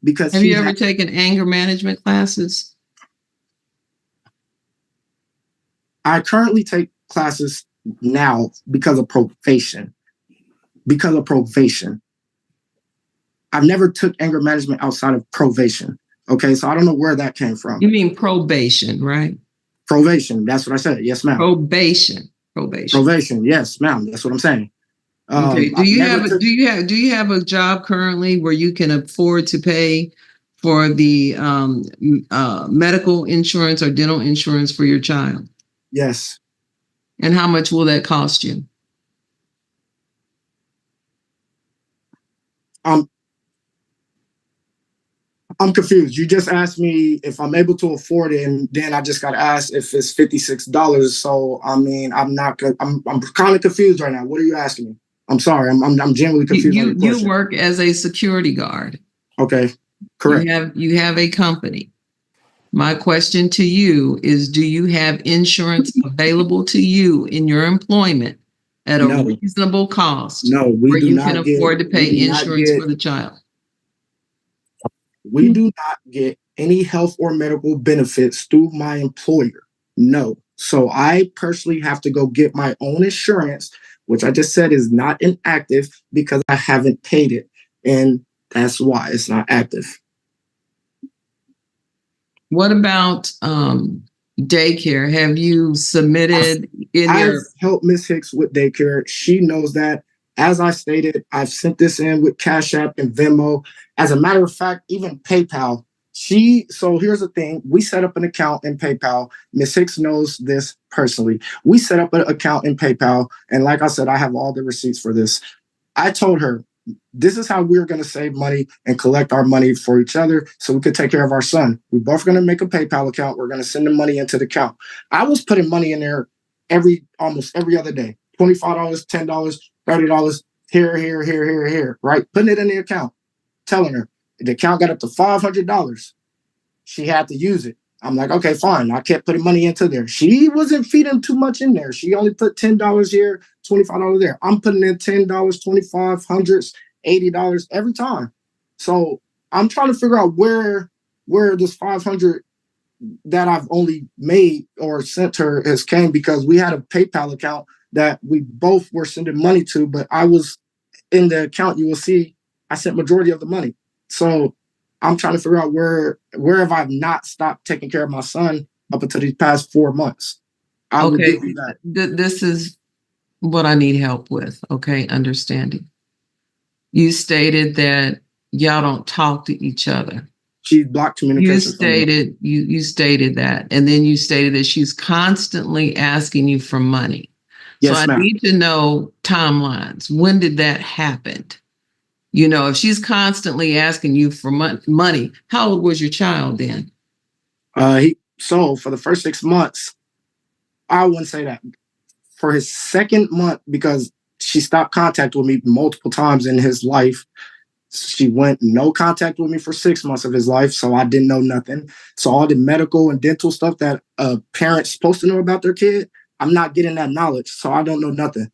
because have you ever taken anger management classes? I currently take classes now because of probation. Because of probation. I've never took anger management outside of probation. Okay, so I don't know where that came from. You mean probation, right? Probation. That's what I said. Yes, ma'am. Probation. Yes, ma'am. That's what I'm saying. Okay. Do you have a job currently where you can afford to pay for the medical insurance or dental insurance for your child? Yes. And how much will that cost you? I'm confused. You just asked me if I'm able to afford it, and then I just got asked if it's $56. So I mean, I'm kind of confused right now. What are you asking me? I'm sorry. I'm genuinely confused. You work as a security guard. Okay, correct. You have a company. My question to you is: do you have insurance available to you in your employment at a reasonable cost? No, where you can afford to pay insurance for the child. We do not get any health or medical benefits through my employer. No. So I personally have to go get my own insurance, which I just said is not inactive because I haven't paid it. And that's why it's not active. What about daycare? Have you submitted I've helped Ms. Hicks with daycare. She knows that. As I stated, I've sent this in with CashApp and Venmo. As a matter of fact, even PayPal. So here's the thing. We set up an account in PayPal. Ms. Hicks knows this personally. We set up an account in PayPal. And like I said, I have all the receipts for this. I told her, this is how we're going to save money and collect our money for each other so we could take care of our son. We're both going to make a PayPal account. We're going to send the money into the account. I was putting money in there almost every other day. $25, $10, $30, here, right? Putting it in the account, telling her the account got up to $500. She had to use it. I'm like, okay, fine. I kept putting money into there. She wasn't feeding too much in there. She only put $10 here, $25 there. I'm putting in $10, $25, hundreds, $80 every time. So I'm trying to figure out where this $500 that I've only made or sent her has came, because we had a PayPal account that we both were sending money to, but I was in the account. You will see I sent majority of the money. So I'm trying to figure out where have I not stopped taking care of my son up until these past 4 months. Okay, this is what I need help with. Okay, understanding. You stated that y'all don't talk to each other. She's blocked communication. You stated that, and then you stated that she's constantly asking you for money. Yes, so I need to know timelines. When did that happen? You know, if she's constantly asking you for money, how old was your child then? So for the first 6 months, I wouldn't say that. For his second month, because she stopped contact with me multiple times in his life, she went no contact with me for 6 months of his life. So I didn't know nothing. So all the medical and dental stuff that a parent's supposed to know about their kid, I'm not getting that knowledge. So I don't know nothing.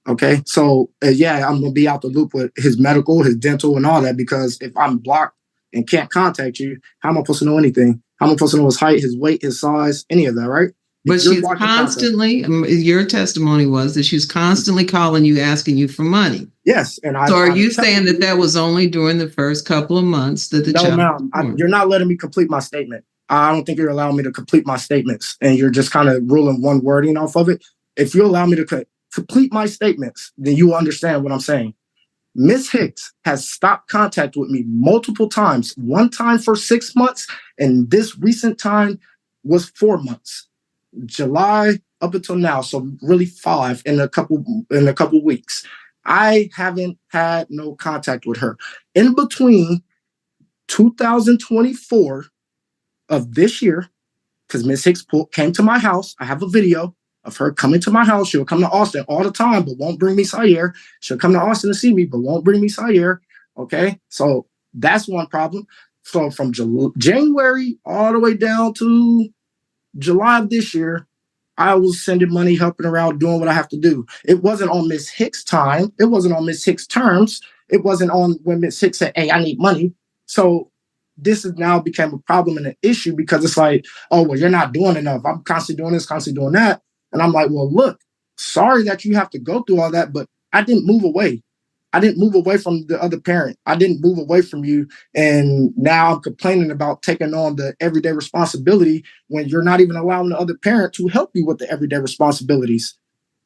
Okay. So yeah, I'm going to be out the loop with his medical, his dental and all that, because if I'm blocked and can't contact you, how am I supposed to know anything? How am I supposed to know his height, his weight, his size, any of that, right? But she's constantly, your testimony was that she's constantly calling you, asking you for money. Yes. And so are you saying that was only during the first couple of months that the child? No, ma'am. You're not letting me complete my statement. I don't think you're allowing me to complete my statements, and you're just kind of ruling one wording off of it. If you allow me to complete my statements, then you understand what I'm saying. Ms. Hicks has stopped contact with me multiple times. One time for 6 months, and this recent time was 4 months. July up until now, so really 5 in a couple weeks. I haven't had no contact with her. In between 2024 of this year, because Ms. Hicks came to my house. I have a video of her coming to my house. She'll come to Austin all the time, but won't bring me Sire. She'll come to Austin to see me, but won't bring me Sire. Okay, so that's one problem. So from January all the way down to July of this year, I was sending money, helping her out, doing what I have to do. It wasn't on Ms. Hicks' time. It wasn't on Ms. Hicks' terms. It wasn't on when Ms. Hicks said, hey, I need money. So this has now become a problem and an issue because it's like, oh, well, you're not doing enough. I'm constantly doing this, constantly doing that. And I'm like, well, look, sorry that you have to go through all that, but I didn't move away. I didn't move away from the other parent. I didn't move away from you. And now I'm complaining about taking on the everyday responsibility when you're not even allowing the other parent to help you with the everyday responsibilities.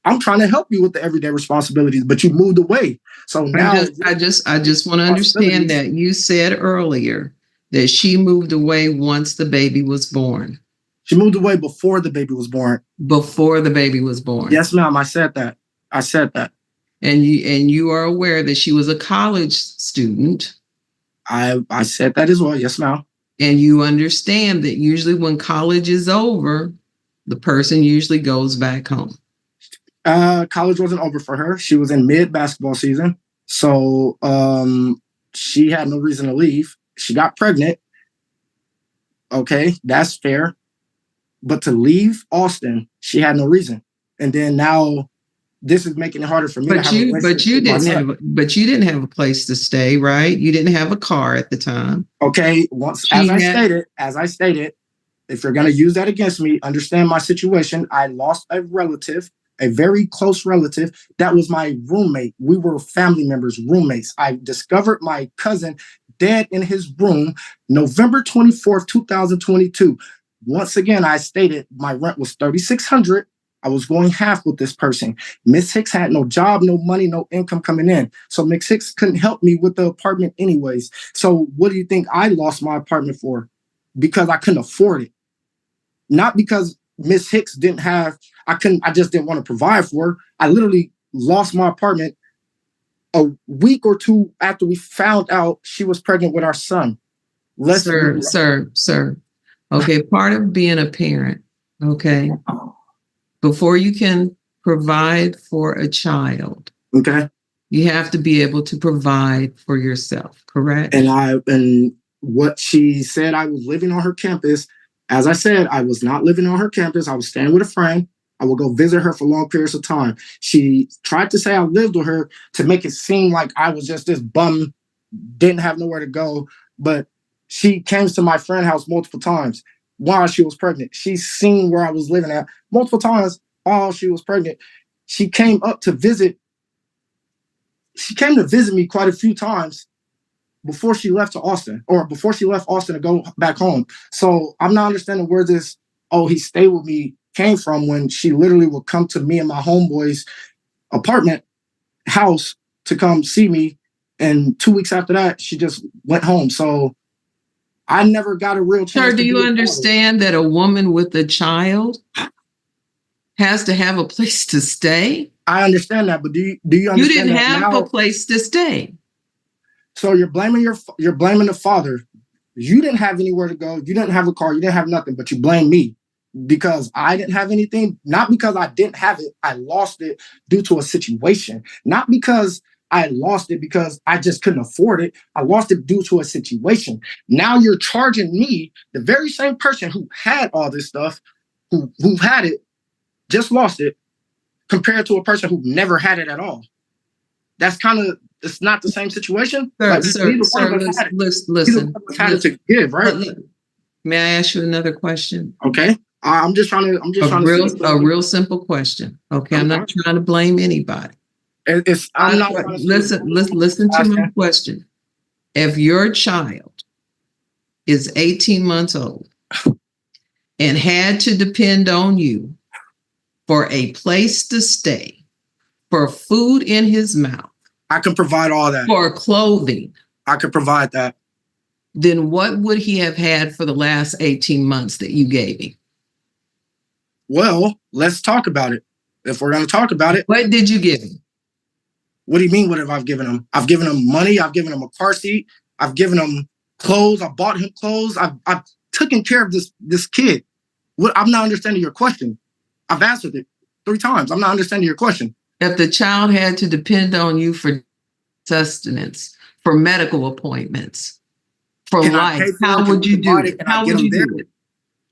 I'm trying to help you with the everyday responsibilities, but you moved away. So now I just want to understand that you said earlier that she moved away once the baby was born. She moved away before the baby was born. Before the baby was born. Yes, ma'am. I said that. And you are aware that she was a college student. I said that as well. Yes, ma'am. And you understand that usually when college is over, the person usually goes back home. College wasn't over for her. She was in mid basketball season. So she had no reason to leave. She got pregnant. Okay, that's fair. But to leave Austin, she had no reason. And then now this is making it harder for me. But you didn't have a place to stay, right? You didn't have a car at the time. Okay, as I stated, if you're going to use that against me, understand my situation. I lost a relative, a very close relative. That was my roommate. We were family members, roommates. I discovered my cousin dead in his room, November 24th, 2022. Once again, I stated my rent was $3,600. I was going half with this person. Miss Hicks had no job, no money, no income coming in. So Miss Hicks couldn't help me with the apartment anyways. So what do you think I lost my apartment for? Because I couldn't afford it. Not because Miss Hicks didn't have, I just didn't want to provide for her. I literally lost my apartment a week or two after we found out she was pregnant with our son. Sir. Okay, part of being a parent, okay, before you can provide for a child, okay, you have to be able to provide for yourself, correct? And what she said, I was living on her campus. As I said, I was not living on her campus. I was staying with a friend. I would go visit her for long periods of time. She tried to say I lived with her to make it seem like I was just this bum, didn't have nowhere to go. But she came to my friend's house multiple times while she was pregnant. She's seen where I was living at multiple times while she was pregnant. She came up to visit. She came to visit me quite a few times before she left to Austin, or before she left Austin to go back home. So I'm not understanding where this, oh, he stayed with me came from, when she literally would come to me and my homeboy's apartment house to come see me. And 2 weeks after that, she just went home. So I never got a real chance. Sir, do you understand that a woman with a child has to have a place to stay? I understand that, but do you understand? You didn't have a place to stay. So you're blaming the father. You didn't have anywhere to go. You didn't have a car. You didn't have nothing, but you blame me because I didn't have anything. Not because I didn't have it. I lost it due to a situation. Not because I lost it because I just couldn't afford it. I lost it due to a situation. Now you're charging me, the very same person who had all this stuff, who had it, just lost it, compared to a person who never had it at all. That's kind of, it's not the same situation. Listen. Had it to give, right? May I ask you another question? Okay. I'm just trying to. A real simple question. Okay. I'm not trying to blame anybody. Listen to my question. If your child is 18 months old and had to depend on you for a place to stay, for food in his mouth, I can provide all that. For clothing, I could provide that. Then what would he have had for the last 18 months that you gave him? Well, let's talk about it. If we're going to talk about it. What did you give him? What do you mean, what have I given him? I've given him money. I've given him a car seat. I've given him clothes. I bought him clothes. I've taken care of this kid. I'm not understanding your question. I've answered it 3 times. I'm not understanding your question. If the child had to depend on you for sustenance, for medical appointments, for life, how would you do it? How would you do it?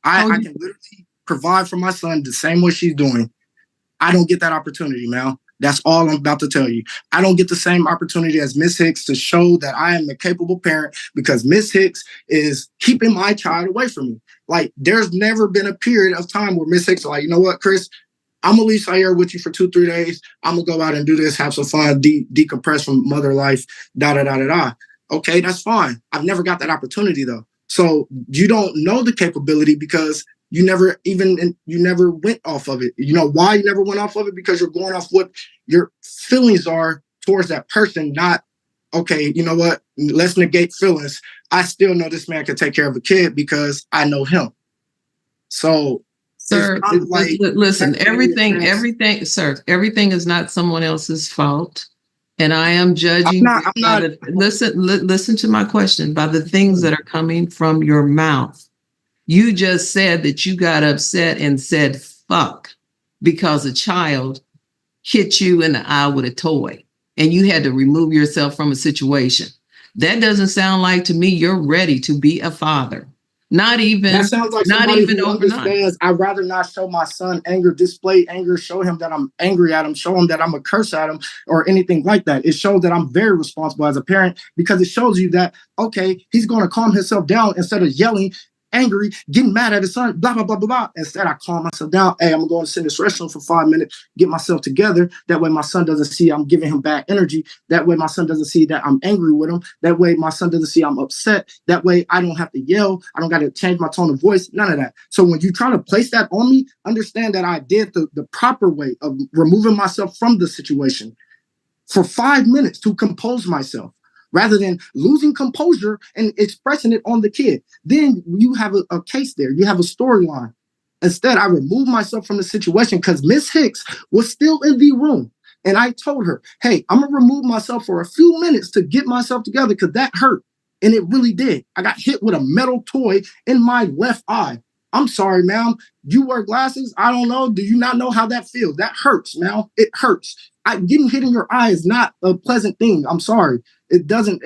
I can literally provide for my son the same way she's doing. I don't get that opportunity, man. That's all I'm about to tell you. I don't get the same opportunity as Miss Hicks to show that I am a capable parent because Miss Hicks is keeping my child away from me. Like, there's never been a period of time where Miss Hicks is like, you know what, Chris, I'm gonna leave Sierra with you for 2-3 days. I'm gonna go out and do this, have some fun, decompress from mother life, da da da da da. Okay, that's fine. I've never got that opportunity though. So you don't know the capability because you never went off of it. You know why you never went off of it? Because you're going off what your feelings are towards that person, not, okay, you know what? Let's negate feelings. I still know this man can take care of a kid because I know him. So, sir, listen, everything is not someone else's fault. And I am judging. I'm not. Listen to my question. By the things that are coming from your mouth. You just said that you got upset and said fuck because a child hit you in the eye with a toy and you had to remove yourself from a situation. That doesn't sound like to me you're ready to be a father. Not even. That sounds like not even who understands. I'd rather not show my son anger, display anger, show him that I'm angry at him, show him that I'm a curse at him or anything like that. It shows that I'm very responsible as a parent because it shows you that, okay, he's going to calm himself down instead of yelling, angry, getting mad at his son, blah, blah, blah, blah, blah. Instead, I calm myself down. Hey, I'm going to go and sit in this restaurant for 5 minutes, get myself together. That way my son doesn't see I'm giving him bad energy. That way my son doesn't see that I'm angry with him. That way my son doesn't see I'm upset. That way I don't have to yell. I don't got to change my tone of voice. None of that. So when you try to place that on me, understand that I did the proper way of removing myself from the situation for 5 minutes to compose myself, rather than losing composure and expressing it on the kid. Then you have a case there. You have a storyline. Instead, I removed myself from the situation because Miss Hicks was still in the room. And I told her, hey, I'm going to remove myself for a few minutes to get myself together because that hurt. And it really did. I got hit with a metal toy in my left eye. I'm sorry, ma'am. You wear glasses? I don't know. Do you not know how that feels? That hurts, ma'am. It hurts. Getting hit in your eye is not a pleasant thing. I'm sorry. It doesn't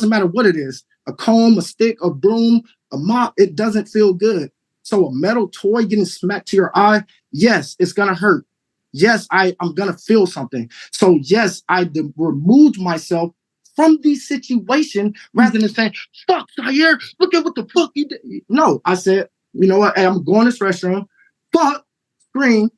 matter what it is. A comb, a stick, a broom, a mop, it doesn't feel good. So a metal toy getting smacked to your eye, yes, it's going to hurt. Yes, I'm going to feel something. So yes, I removed myself from the situation rather than saying, fuck, Zaire, look at what the fuck you did. No, I said, you know what? Hey, I'm going to this restaurant. Fuck. Screen.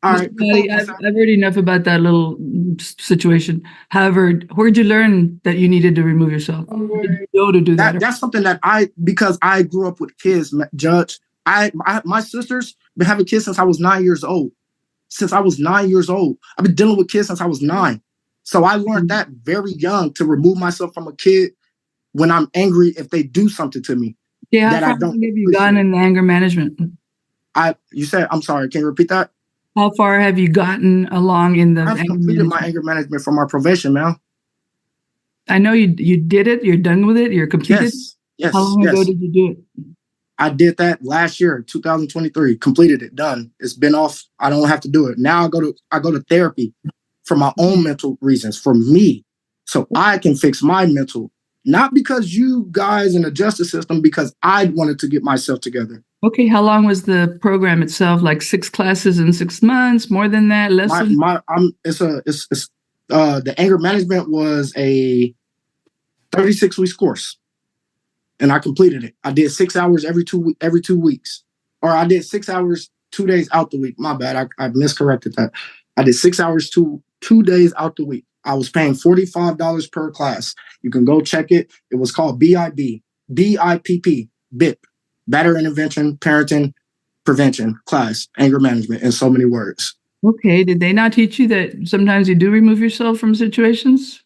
All right. I've heard enough about that little situation. However, where'd you learn that you needed to remove yourself? Where did you go to do that? That's something that because I grew up with kids, Judge. My sister's been having kids since I was 9 years old. Since I was 9 years old. I've been dealing with kids since I was 9. So I learned that very young to remove myself from a kid when I'm angry if they do something to me. Yeah, how far have you gotten in anger management? You said, I'm sorry, can you repeat that? How far have you gotten along in the I've completed my anger management from our probation, man. I know you did it. You're done with it. You're completed. Yes. How long ago did you do it? I did that last year, 2023. Completed it. Done. It's been off. I don't have to do it. Now I go to therapy for my own mental reasons, for me, so I can fix my mental. Not because you guys in the justice system, because I wanted to get myself together. Okay, how long was the program itself? Like 6 classes in 6 months? More than that? Less than? The anger management was a 36 weeks course, and I completed it. I did 6 hours every 2 weeks, or I did 6 hours 2 days out the week. My bad, I miscorrected that. I did 6 hours 2 days out the week. I was paying $45 per class. You can go check it. It was called BIP, BIP, Better Intervention, Parenting, Prevention class, anger management, in so many words. Okay. Did they not teach you that sometimes you do remove yourself from situations?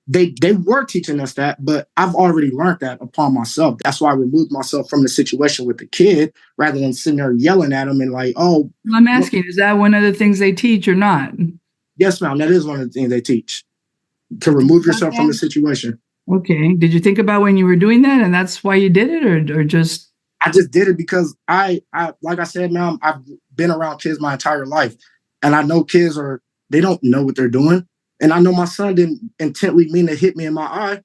They were teaching us that, but I've already learned that upon myself. That's why I removed myself from the situation with the kid rather than sitting there yelling at him and like, oh. I'm asking, is that one of the things they teach or not? Yes, ma'am. That is one of the things they teach, to remove yourself from the situation. Okay. Did you think about when you were doing that and that's why you did it or just? I just did it because I like I said, ma'am, I've been around kids my entire life, and I know kids they don't know what they're doing. And I know my son didn't intently mean to hit me in my eye,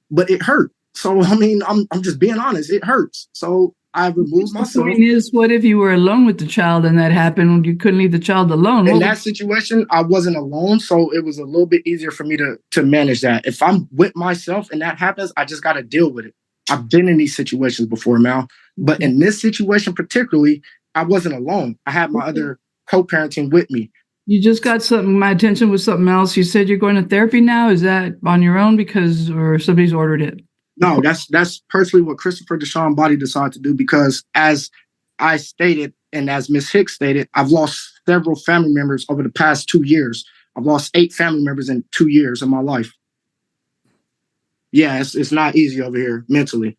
but it hurt. So, I mean, I'm just being honest. It hurts. So I removed The myself. point is, what if you were alone with the child and that happened? You couldn't leave the child alone. In that situation, I wasn't alone, so it was a little bit easier for me to manage that. If I'm with myself and that happens, I just got to deal with it. I've been in these situations before, Mal. But in this situation particularly, I wasn't alone. I had my other co-parenting with me. You just got my attention with something else. You said you're going to therapy now. Is that on your own or somebody's ordered it? No, that's personally what Christopher Deshaun Body decided to do, because as I stated and as Ms. Hicks stated, I've lost several family members over the past 2 years. I've lost 8 family members in 2 years of my life. Yeah, it's not easy over here mentally.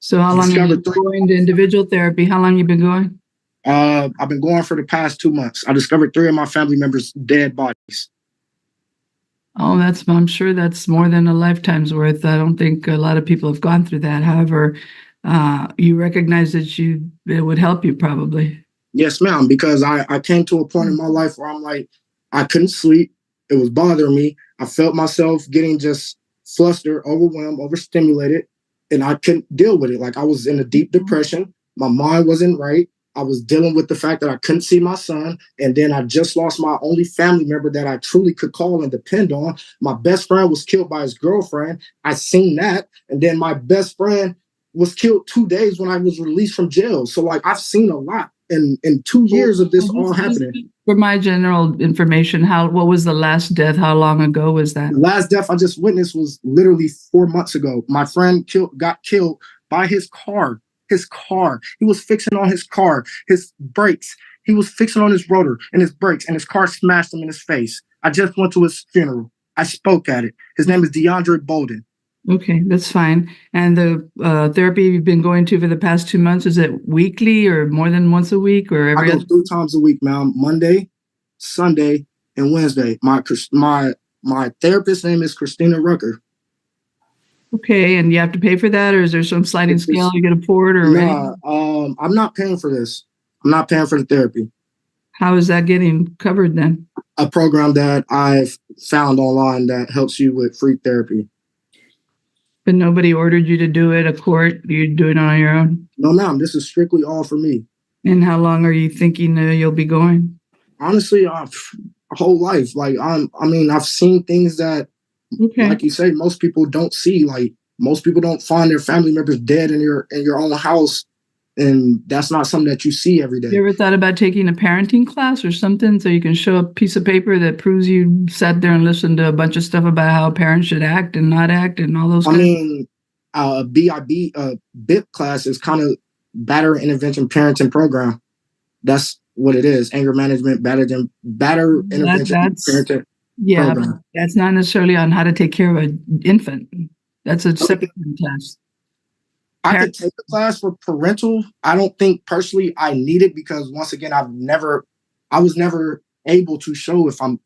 So how long have you been going to individual therapy? How long have you been going? I've been going for the past 2 months. I discovered 3 of my family members' dead bodies. Oh, I'm sure that's more than a lifetime's worth. I don't think a lot of people have gone through that. However, you recognize that it would help you probably. Yes, ma'am, because I came to a point in my life where I'm like, I couldn't sleep. It was bothering me. I felt myself getting just flustered, overwhelmed, overstimulated, and I couldn't deal with it. Like, I was in a deep depression. My mind wasn't right. I was dealing with the fact that I couldn't see my son. And then I just lost my only family member that I truly could call and depend on. My best friend was killed by his girlfriend. I seen that. And then my best friend was killed 2 days when I was released from jail. So like, I've seen a lot in 2 years of this all happening. For my general information, what was the last death? How long ago was that? The last death I just witnessed was literally 4 months ago. My friend got killed by his car. He was fixing on his car, his brakes. He was fixing on his rotor and his brakes, and his car smashed him in his face. I just went to his funeral. I spoke at it. His name is DeAndre Bolden. Okay, that's fine. And the therapy you've been going to for the past 2 months, is it weekly or more than once a week or every? I go 3 times a week, ma'am. Monday, Sunday, and Wednesday. My therapist's name is Christina Rucker. Okay, and you have to pay for that, or is there some sliding scale you get a port or? No, I'm not paying for this. I'm not paying for the therapy. How is that getting covered then? A program that I've found online that helps you with free therapy. But nobody ordered you to do it, a court? You're doing it on your own? No, ma'am. This is strictly all for me. And how long are you thinking you'll be going? Honestly, a whole life. Like, I've seen things that, like you say, most people don't see. Like, most people don't find their family members dead in your own house, and that's not something that you see every day. You ever thought about taking a parenting class or something so you can show a piece of paper that proves you sat there and listened to a bunch of stuff about how parents should act and not act and all those? A BIP class is kind of batter intervention parenting program. That's what it is. Anger management, batter intervention parenting. Yeah, program. but that's not necessarily on how to take care of an infant. That's a separate class. I could take a class for parental. I don't think personally I need it, because once again, I was never able to show if I'm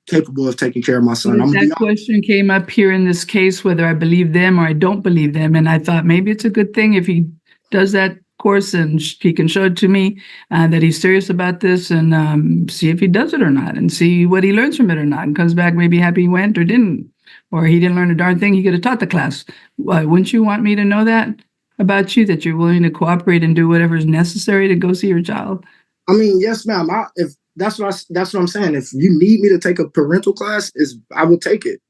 capable of taking care of my son. That question came up here in this case, whether I believe them or I don't believe them. And I thought maybe it's a good thing if he does that course and he can show it to me that he's serious about this, and see if he does it or not, and see what he learns from it or not, and comes back maybe happy he went or didn't, or he didn't learn a darn thing. He could have taught the class. Wouldn't you want me to know that about you, that you're willing to cooperate and do whatever is necessary to go see your child? I mean, yes, ma'am. If that's what I'm saying. If you need me to take a parental class, I will take it.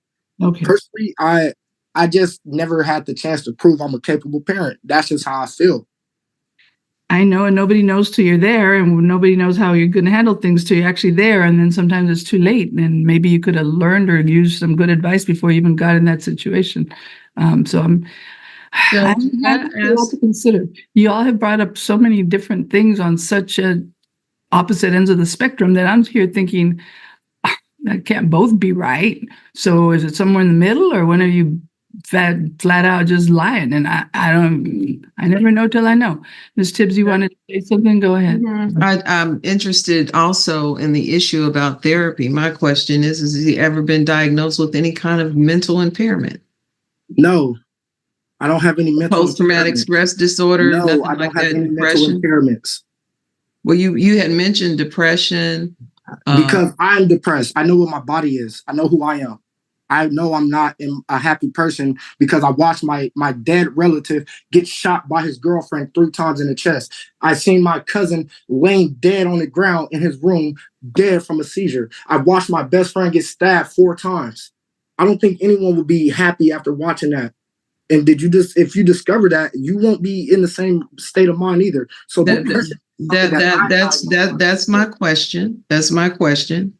Okay. Personally, I just never had the chance to prove I'm a capable parent. That's just how I feel. I know, and nobody knows till you're there, and nobody knows how you're going to handle things till you're actually there, and then sometimes it's too late, and maybe you could have learned or used some good advice before you even got in that situation. I have a lot to consider. You all have brought up so many different things on such opposite ends of the spectrum that I'm here thinking, that can't both be right. So is it somewhere in the middle, or when are you flat out just lying? And I never know till I know. Ms. Tibbs, you wanted to say something? Go ahead. I'm interested also in the issue about therapy. My question is has he ever been diagnosed with any kind of mental impairment? No, I don't have any mental post-traumatic stress disorder. No, nothing I don't like have that. any Depression. mental impairments. Well, you had mentioned depression. Because I'm depressed. I know what my body is. I know who I am. I know I'm not a happy person because I watched my dead relative get shot by his girlfriend 3 times in the chest. I seen my cousin laying dead on the ground in his room, dead from a seizure. I watched my best friend get stabbed 4 times. I don't think anyone would be happy after watching that. And if you discover that, you won't be in the same state of mind either. So that's my question. That's my question.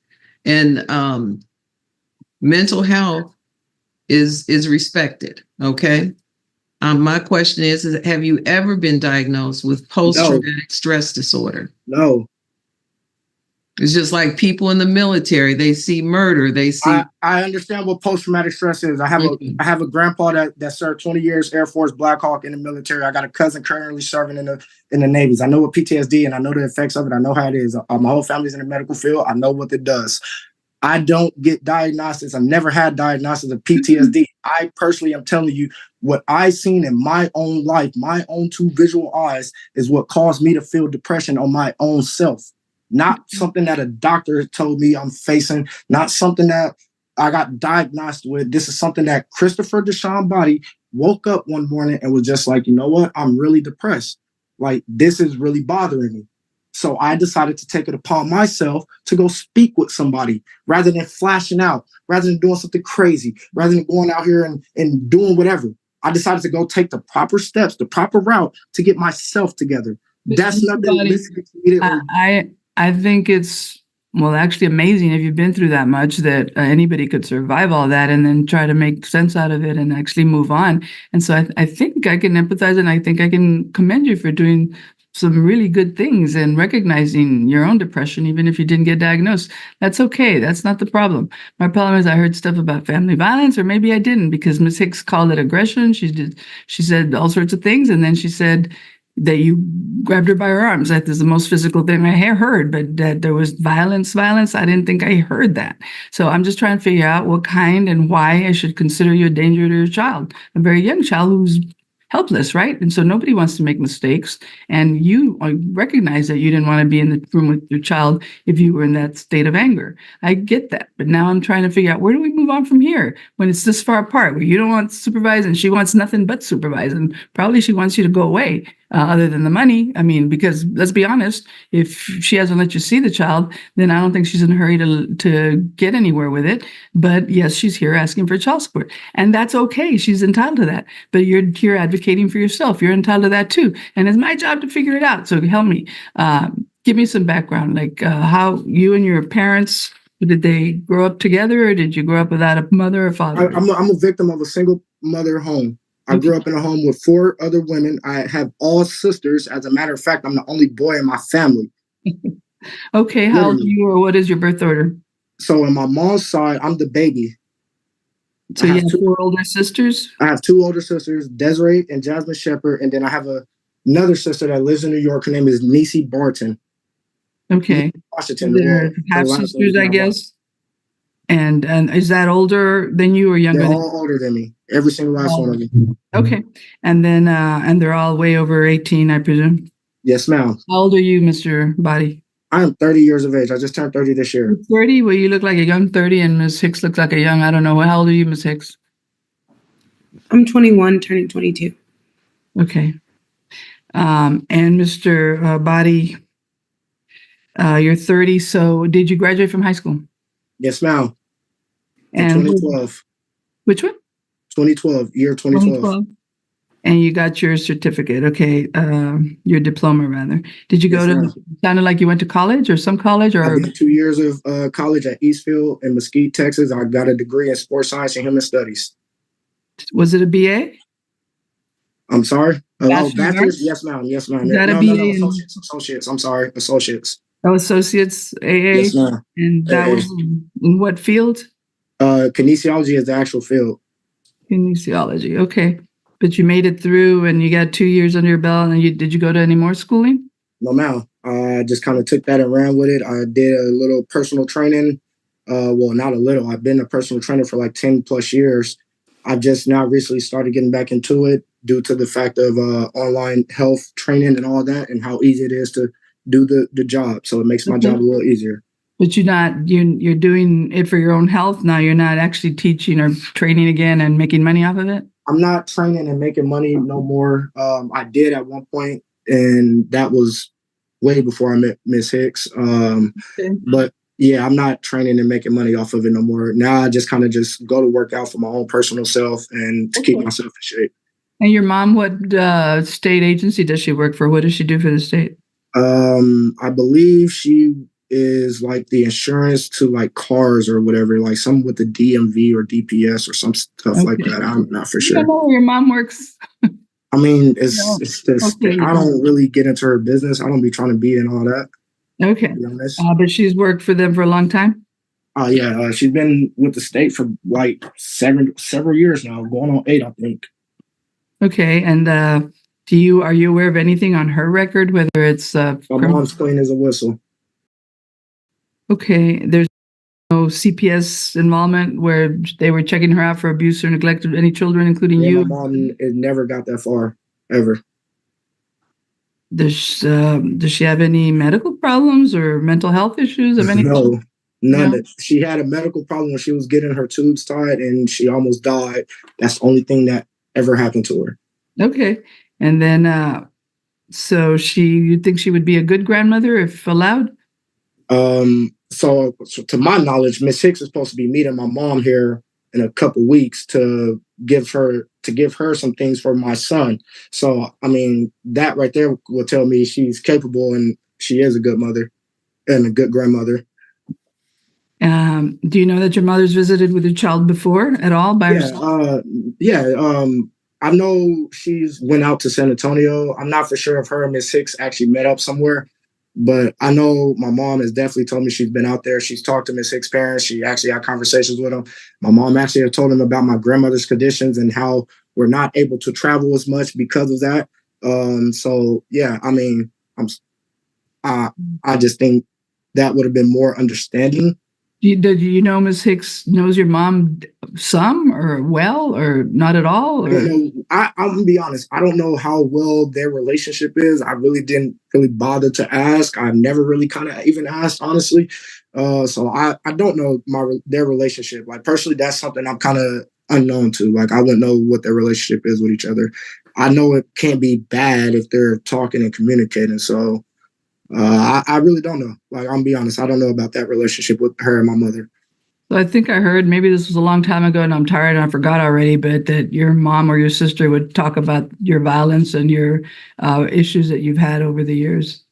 And mental health is respected. Okay. My question is have you ever been diagnosed with post-traumatic stress disorder? No. It's just like people in the military, they see murder, they see. I understand what post-traumatic stress is. I have a grandpa that served 20 years Air Force Black Hawk in the military. I got a cousin currently serving in the Navies. I know what PTSD and I know the effects of it. I know how it is. My whole family's in the medical field. I know what it does. I don't get diagnosis. I've never had diagnosis of PTSD. I personally am telling you what I've seen in my own life, my own 2 visual eyes is what caused me to feel depression on my own self. Not something that a doctor told me I'm facing, not something that I got diagnosed with. This is something that Christopher Deshaun Body woke up one morning and was just like, you know what? I'm really depressed. Like, this is really bothering me. So I decided to take it upon myself to go speak with somebody rather than flashing out, rather than doing something crazy, rather than going out here and doing whatever. I decided to go take the proper steps, the proper route to get myself together. That's nothing. I think it's, well, actually amazing if you've been through that much that anybody could survive all that and then try to make sense out of it and actually move on. And so I think I can empathize and I think I can commend you for doing some really good things and recognizing your own depression, even if you didn't get diagnosed. That's okay. That's not the problem. My problem is I heard stuff about family violence, or maybe I didn't, because Ms. Hicks called it aggression. She said all sorts of things. And then she said that you grabbed her by her arms. That is the most physical thing I heard, but that there was violence. I didn't think I heard that. So I'm just trying to figure out what kind and why I should consider you a danger to your child, a very young child who's helpless, right? And so nobody wants to make mistakes. And you recognize that you didn't want to be in the room with your child if you were in that state of anger. I get that. But now I'm trying to figure out, where do we move on from here when it's this far apart, where you don't want supervised and she wants nothing but supervised, and probably she wants you to go away. Other than the money. I mean, because let's be honest, if she hasn't let you see the child, then I don't think she's in a hurry to get anywhere with it. But yes, she's here asking for child support, and that's okay. She's entitled to that. But you're here advocating for yourself. You're entitled to that too. And it's my job to figure it out. So help me. Give me some background, like how you and your parents, did they grow up together, or did you grow up without a mother or father? I'm a victim of a single mother home. I grew up in a home with 4 other women. I have all sisters. As a matter of fact, I'm the only boy in my family. Okay, how old are you, or what is your birth order? So on my mom's side, I'm the baby. So you have 4 older sisters? I have 2 older sisters, Desiree and Jasmine Shepherd, and then I have another sister that lives in New York. Her name is Niecy Barton. Okay. Washington. They're half sisters, I guess. And is that older than you or younger? They're all older than me. Every single last one of them. Okay. And then and they're all way over 18, I presume. Yes, ma'am. How old are you, Mr. Body? I am 30 years of age. I just turned 30 this year. 30? Well, you look like a young 30, and Ms. Hicks looks like a young, I don't know. How old are you, Ms. Hicks? I'm 21, turning 22. Okay. And Mr. Body, you're 30. So did you graduate from high school? Yes, ma'am. In And 2012. Which one? 2012, year 2012. And you got your certificate, okay, your diploma rather. Did you go to, sounded like you went to college or some college? Or I did 2 years of college at Eastfield in Mesquite, Texas. I got a degree in sports science and human studies. Was it a BA? I'm sorry? Bachelor's? Yes, ma'am. Yes, ma'am. Is that a BA? Associates. I'm sorry. Associates. Oh, associates, AA? Yes, ma'am. And that was in what field? Kinesiology is the actual field. Kinesiology, okay. But you made it through and you got 2 years under your belt, and did you go to any more schooling? No, ma'am. I just kind of took that and ran with it. I did a little personal training. Well, not a little. I've been a personal trainer for like 10 plus years. I've just now recently started getting back into it due to the fact of online health training and all that, and how easy it is to do the job. So it makes my job a little easier. But you're doing it for your own health now. You're not actually teaching or training again and making money off of it. I'm not training and making money no more. I did at one point, and that was way before I met Miss Hicks. Okay. But yeah, I'm not training and making money off of it no more. Now I just kind of just go to work out for my own personal self and to keep myself in shape. And your mom, what state agency does she work for? What does she do for the state? I believe she is like the insurance to like cars or whatever, like something with the DMV or DPS or some stuff like that. I'm not for sure. I know where your mom works. I mean, it's just, Okay. I don't really get into her business. I don't be trying to be in all that. Okay. To be honest. But she's worked for them for a long time? Oh yeah, she's been with the state for like several years now, going on 8, I think. Okay, and are you aware of anything on her record, whether it's My mom's clean as a whistle. Okay, there's no CPS involvement where they were checking her out for abuse or neglect of any children, including Yeah, you? my mom never got that far, ever. Does she have any medical problems or mental health issues of any? No, none. No? She had a medical problem when she was getting her tubes tied, and she almost died. That's the only thing that ever happened to her. Okay, and then so you think she would be a good grandmother if allowed? So to my knowledge, Miss Hicks is supposed to be meeting my mom here in a couple weeks to give her some things for my son. So I mean, that right there will tell me she's capable and she is a good mother and a good grandmother. Do you know that your mother's visited with your child before at all by herself? I know she's went out to San Antonio. I'm not for sure if her and Miss Hicks actually met up somewhere, but I know my mom has definitely told me she's been out there. She's talked to Miss Hicks' parents. She actually had conversations with them. My mom actually had told them about my grandmother's conditions and how we're not able to travel as much because of that. So yeah, I mean, I just think that would have been more understanding. Did you know Ms. Hicks knows your mom some or well or not at all? Or? I'm gonna be honest. I don't know how well their relationship is. I really didn't really bother to ask. I've never really kind of even asked, honestly. So I don't know their relationship. Like personally, that's something I'm kind of unknown to. Like I wouldn't know what their relationship is with each other. I know it can't be bad if they're talking and communicating. So I really don't know. Like, I'm gonna be honest, I don't know about that relationship with her and my mother. So I think I heard, maybe this was a long time ago and I'm tired and I forgot already, but that your mom or your sister would talk about your violence and your issues that you've had over the years.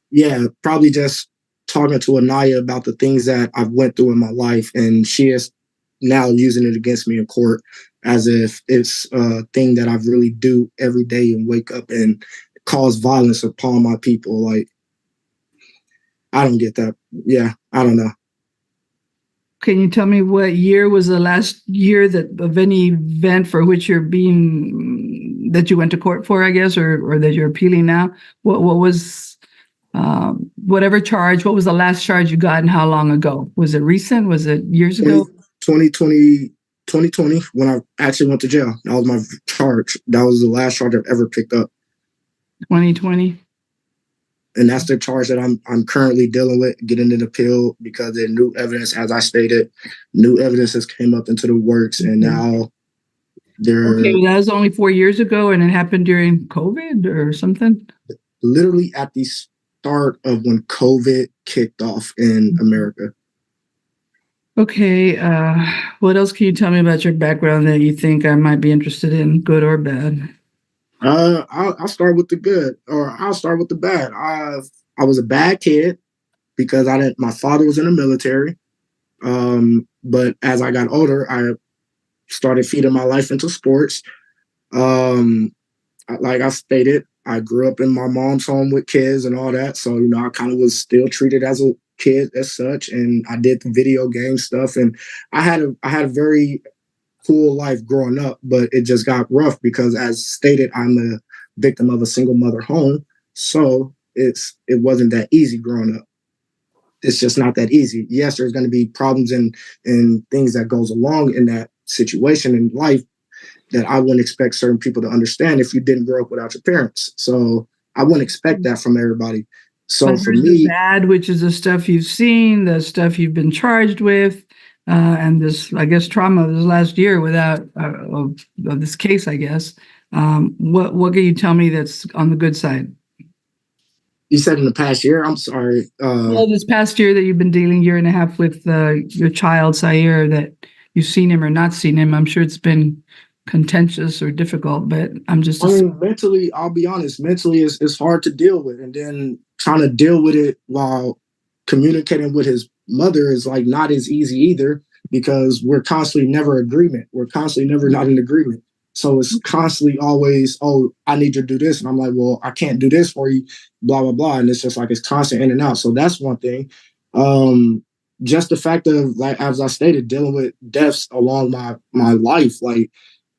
Yeah, probably just talking to Anaya about the things that I've went through in my life, and she is now using it against me in court as if it's a thing that I really do every day and wake up and cause violence upon my people. Like, I don't get that. Yeah, I don't know. Can you tell me what year was the last year of any event for which that you went to court for, I guess, or that you're appealing now? What was whatever charge? What was the last charge you got, and how long ago? Was it recent? Was it years ago? 2020, when I actually went to jail. That was my charge. That was the last charge I've ever picked up. 2020. And that's the charge that I'm currently dealing with, getting an appeal because of new evidence, as I stated, new evidence has came up into the works, and now they're... Okay, that was only 4 years ago, and it happened during COVID or something? Literally at the start of when COVID kicked off in America. Okay, what else can you tell me about your background that you think I might be interested in, good or bad? I'll start with the good, or I'll start with the bad. I was a bad kid because my father was in the military. But as I got older, I started feeding my life into sports. Like I stated, I grew up in my mom's home with kids and all that. So, I kind of was still treated as a kid as such. And I did the video game stuff, and I had a very cool life growing up, but it just got rough because, as stated, I'm a victim of a single mother home. So it wasn't that easy growing up. It's just not that easy. Yes, there's going to be problems and things that goes along in that situation in life that I wouldn't expect certain people to understand if you didn't grow up without your parents. So I wouldn't expect that from everybody. So But for there's the me, bad, which is the stuff you've seen, the stuff you've been charged with, and this, I guess, trauma of this last year without of this case, I guess. What can you tell me that's on the good side? you said in the past year, I'm sorry. Well, this past year that you've been dealing, year and a half, with your child, Sayer, that you've seen him or not seen him, I'm sure it's been contentious or difficult, but I'm just. I mean, mentally, I'll be honest, mentally it's hard to deal with. And then trying to deal with it while communicating with his mother is like not as easy either, because we're constantly never agreement. We're constantly never not in agreement. So it's constantly always, oh, I need you to do this. And I'm like, well, I can't do this for you, blah, blah, blah. And it's just like, it's constant in and out. So that's one thing. Just the fact of, like, as I stated, dealing with deaths along my life, like,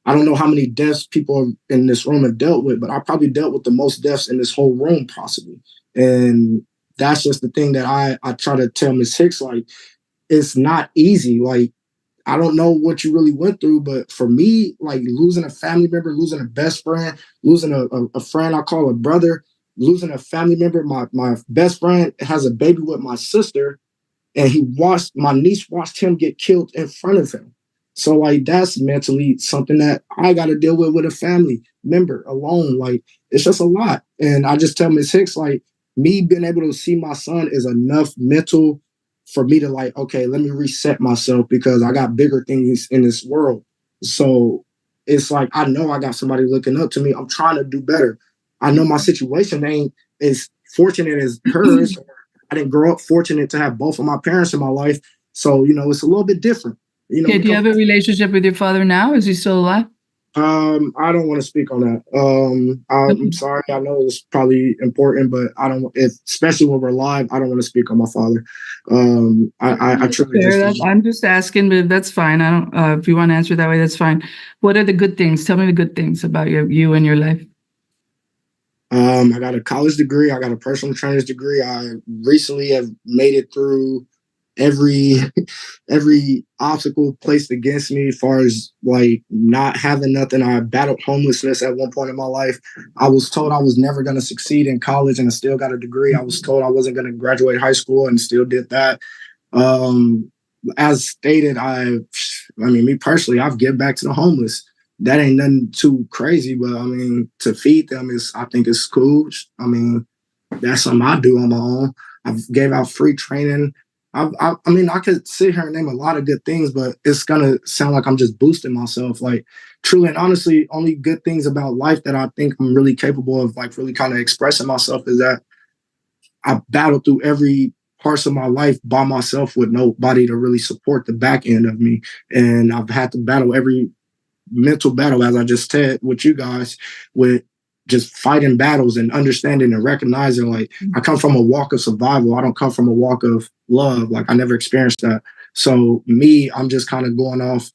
I don't know how many deaths people in this room have dealt with, but I probably dealt with the most deaths in this whole room possibly. And that's just the thing that I try to tell Ms. Hicks, like, it's not easy. Like, I don't know what you really went through, but for me, like, losing a family member, losing a best friend, losing a friend I call a brother, losing a family member, my best friend has a baby with my sister, and my niece watched him get killed in front of him. So, like, that's mentally something that I got to deal with a family member alone. Like, it's just a lot. And I just tell Ms. Hicks, like, me being able to see my son is enough mental for me to, like, okay, let me reset myself, because I got bigger things in this world. So it's like, I know I got somebody looking up to me. I'm trying to do better. I know my situation ain't as fortunate as hers. I didn't grow up fortunate to have both of my parents in my life. So, it's a little bit different. Okay, do you have a relationship with your father now? Is he still alive? I don't want to speak on that. I'm sorry. I know it's probably important, but I don't. Especially when we're live, I don't want to speak on my father. I truly. I'm just asking, but that's fine. I don't. If you want to answer that way, that's fine. What are the good things? Tell me the good things about you and your life. I got a college degree. I got a personal trainer's degree. I recently have made it through every obstacle placed against me, as far as, like, not having nothing. I battled homelessness at one point in my life. I was told I was never going to succeed in college, and I still got a degree. I was told I wasn't going to graduate high school, and still did that. As stated, I mean, me personally, I've given back to the homeless. That ain't nothing too crazy, but I mean, to feed them I think it's cool. I mean, that's something I do on my own. I've gave out free training. I mean, I could sit here and name a lot of good things, but it's gonna sound like I'm just boosting myself. Like, truly and honestly, only good things about life that I think I'm really capable of, like, really kind of expressing myself, is that I battled through every parts of my life by myself with nobody to really support the back end of me. And I've had to battle every mental battle, as I just said with you guys, with just fighting battles and understanding and recognizing, like, I come from a walk of survival. I don't come from a walk of love. Like, I never experienced that. So me, I'm just kind of going off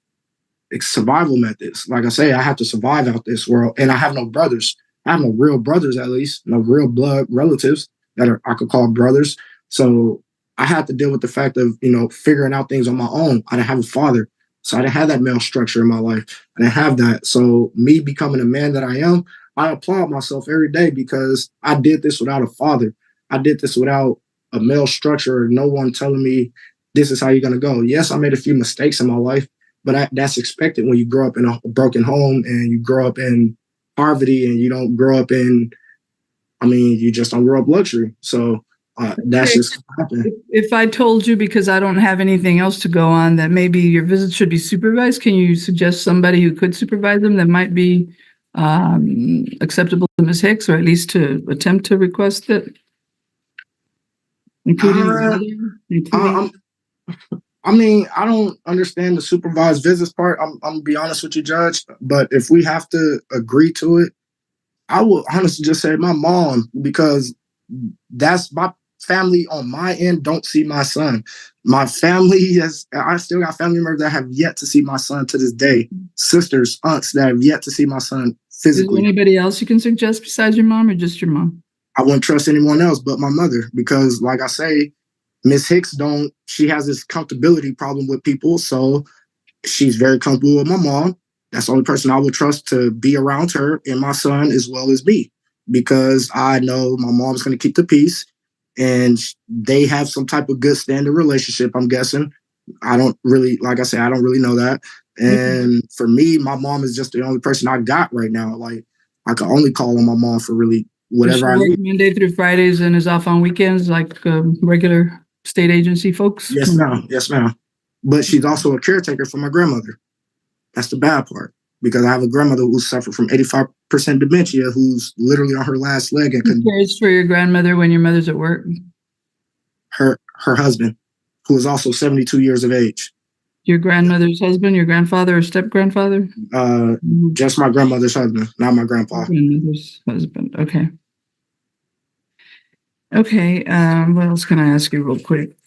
survival methods. Like I say, I have to survive out this world, and I have no brothers. I have no real brothers, at least no real blood relatives that I could call brothers. So I had to deal with the fact of, figuring out things on my own. I didn't have a father. So I didn't have that male structure in my life. I didn't have that. So me becoming a man that I am, I applaud myself every day, because I did this without a father. I did this without a male structure, or no one telling me this is how you're going to go. Yes, I made a few mistakes in my life, but that's expected when you grow up in a broken home, and you grow up in poverty, and you don't grow up in, you just don't grow up luxury. So that's just happened. If I told you, because I don't have anything else to go on, that maybe your visit should be supervised, can you suggest somebody who could supervise them that might be acceptable to Ms. Hicks, or at least to attempt to request it? I don't understand the supervised visits part. I'm gonna be honest with you, Judge. But if we have to agree to it, I will honestly just say my mom, because that's my family on my end don't see my son. My family I still got family members that have yet to see my son to this day. Sisters, aunts that have yet to see my son physically. Is there anybody else you can suggest besides your mom, or just your mom? I wouldn't trust anyone else but my mother, because, like I say, Miss Hicks she has this comfortability problem with people. So she's very comfortable with my mom. That's the only person I would trust to be around her and my son, as well as me, because I know my mom's going to keep the peace. and they have some type of good standing relationship, I'm guessing. I don't really, like I said, I don't really know that. And for me, my mom is just the only person I got right now. Like, I can only call on my mom for really whatever I Does she work need. Monday through Fridays and is off on weekends like regular state agency folks? Yes, ma'am. Yes, ma'am. But she's also a caretaker for my grandmother. That's the bad part, because I have a grandmother who suffered from 85% dementia, who's literally on her last leg, and Who cares for your grandmother when your mother's at work? her husband, who is also 72 years of age. Your grandmother's husband, your grandfather or step-grandfather? Just my grandmother's husband, not my grandpa. Grandmother's husband, okay. Okay, what else can I ask you real quick?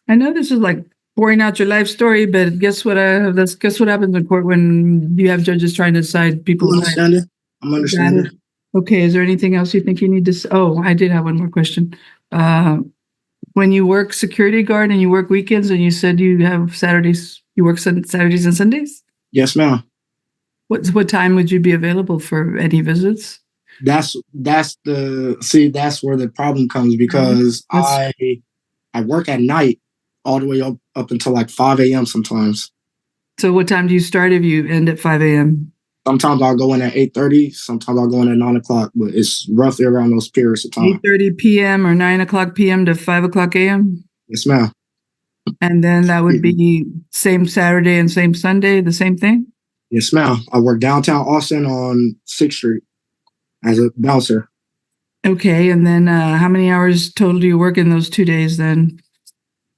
I know this is like pouring out your life story, but guess what happens in court when you have judges trying to decide people's lives? I'm understanding. Okay, is there anything else you think you need to say? Oh, I did have one more question. When you work security guard and you work weekends and you said you have Saturdays, you work Saturdays and Sundays? Yes, ma'am. What time would you be available for any visits? That's where the problem comes, because I work at night all the way up until like 5 a.m. sometimes. So what time do you start if you end at 5 a.m.? Sometimes I'll go in at 8:30. Sometimes I'll go in at 9 o'clock, but it's roughly around those periods of time. 8:30 p.m. or 9 o'clock p.m. to 5 o'clock a.m.? Yes, ma'am. And then that would be same Saturday and same Sunday, the same thing? Yes, ma'am. I work downtown Austin on 6th Street as a bouncer. Okay, and then how many hours total do you work in those 2 days then?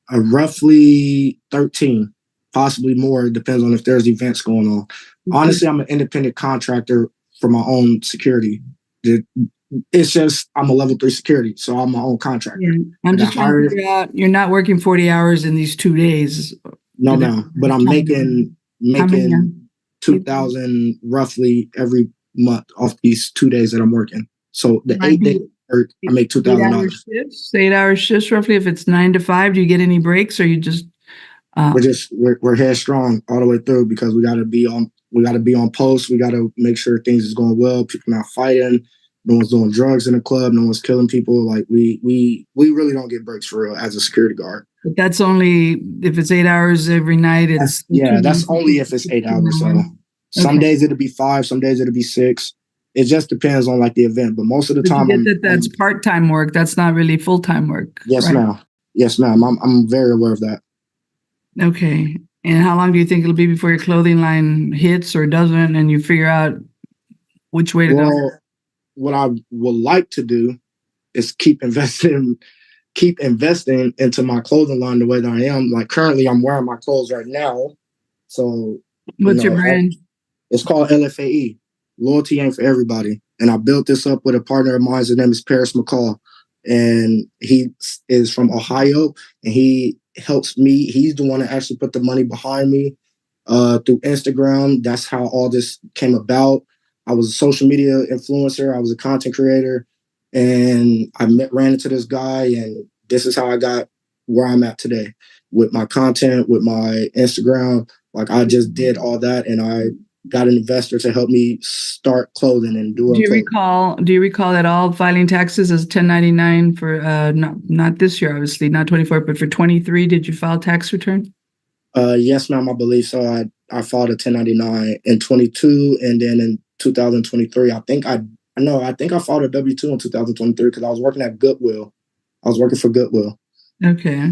Roughly 13, possibly more. It depends on if there's events going on. Honestly, I'm an independent contractor for my own security. It's just I'm a level 3 security, so I'm my own contractor. Yeah. I'm just trying to figure out, you're not working 40 hours in these 2 days. No, but I'm making 2,000 roughly every month off these 2 days that I'm working. So the 8 days I make $2,000. 8-hour shifts roughly. If it's 9 to 5, do you get any breaks, or you just? We're headstrong all the way through, because we got to be on post. We got to make sure things is going well. People not fighting. No one's doing drugs in the club. No one's killing people. Like we really don't get breaks for real as a security guard. But that's only if it's 8 hours every night. That's only if it's 8 hours. So some days it'll be 5, some days it'll be 6. It just depends on like the event. But most of the time, that's part-time work. That's not really full-time work. Yes, right? Ma'am. Yes, ma'am. I'm very aware of that. Okay. And how long do you think it'll be before your clothing line hits or doesn't, and you figure out which way to go? What I would like to do is keep investing into my clothing line the way that I am. Like currently, I'm wearing my clothes right now. So what's your brand? It's called LFAE. Loyalty ain't for everybody. And I built this up with a partner of mine. His name is Paris McCall. And he is from Ohio, and he helps me. He's the one that actually put the money behind me through Instagram. That's how all this came about. I was a social media influencer. I was a content creator, and I ran into this guy, and this is how I got where I'm at today with my content, with my Instagram. Like I just did all that, and I got an investor to help me start clothing and do it. Do you recall at all filing taxes as 1099 for not this year, obviously, not 24, but for 23? Did you file tax return? Yes, ma'am, I believe so. I filed a 1099 in 22, and then in 2023, I think I filed a W-2 in 2023 because I was working at Goodwill. I was working for Goodwill. Okay.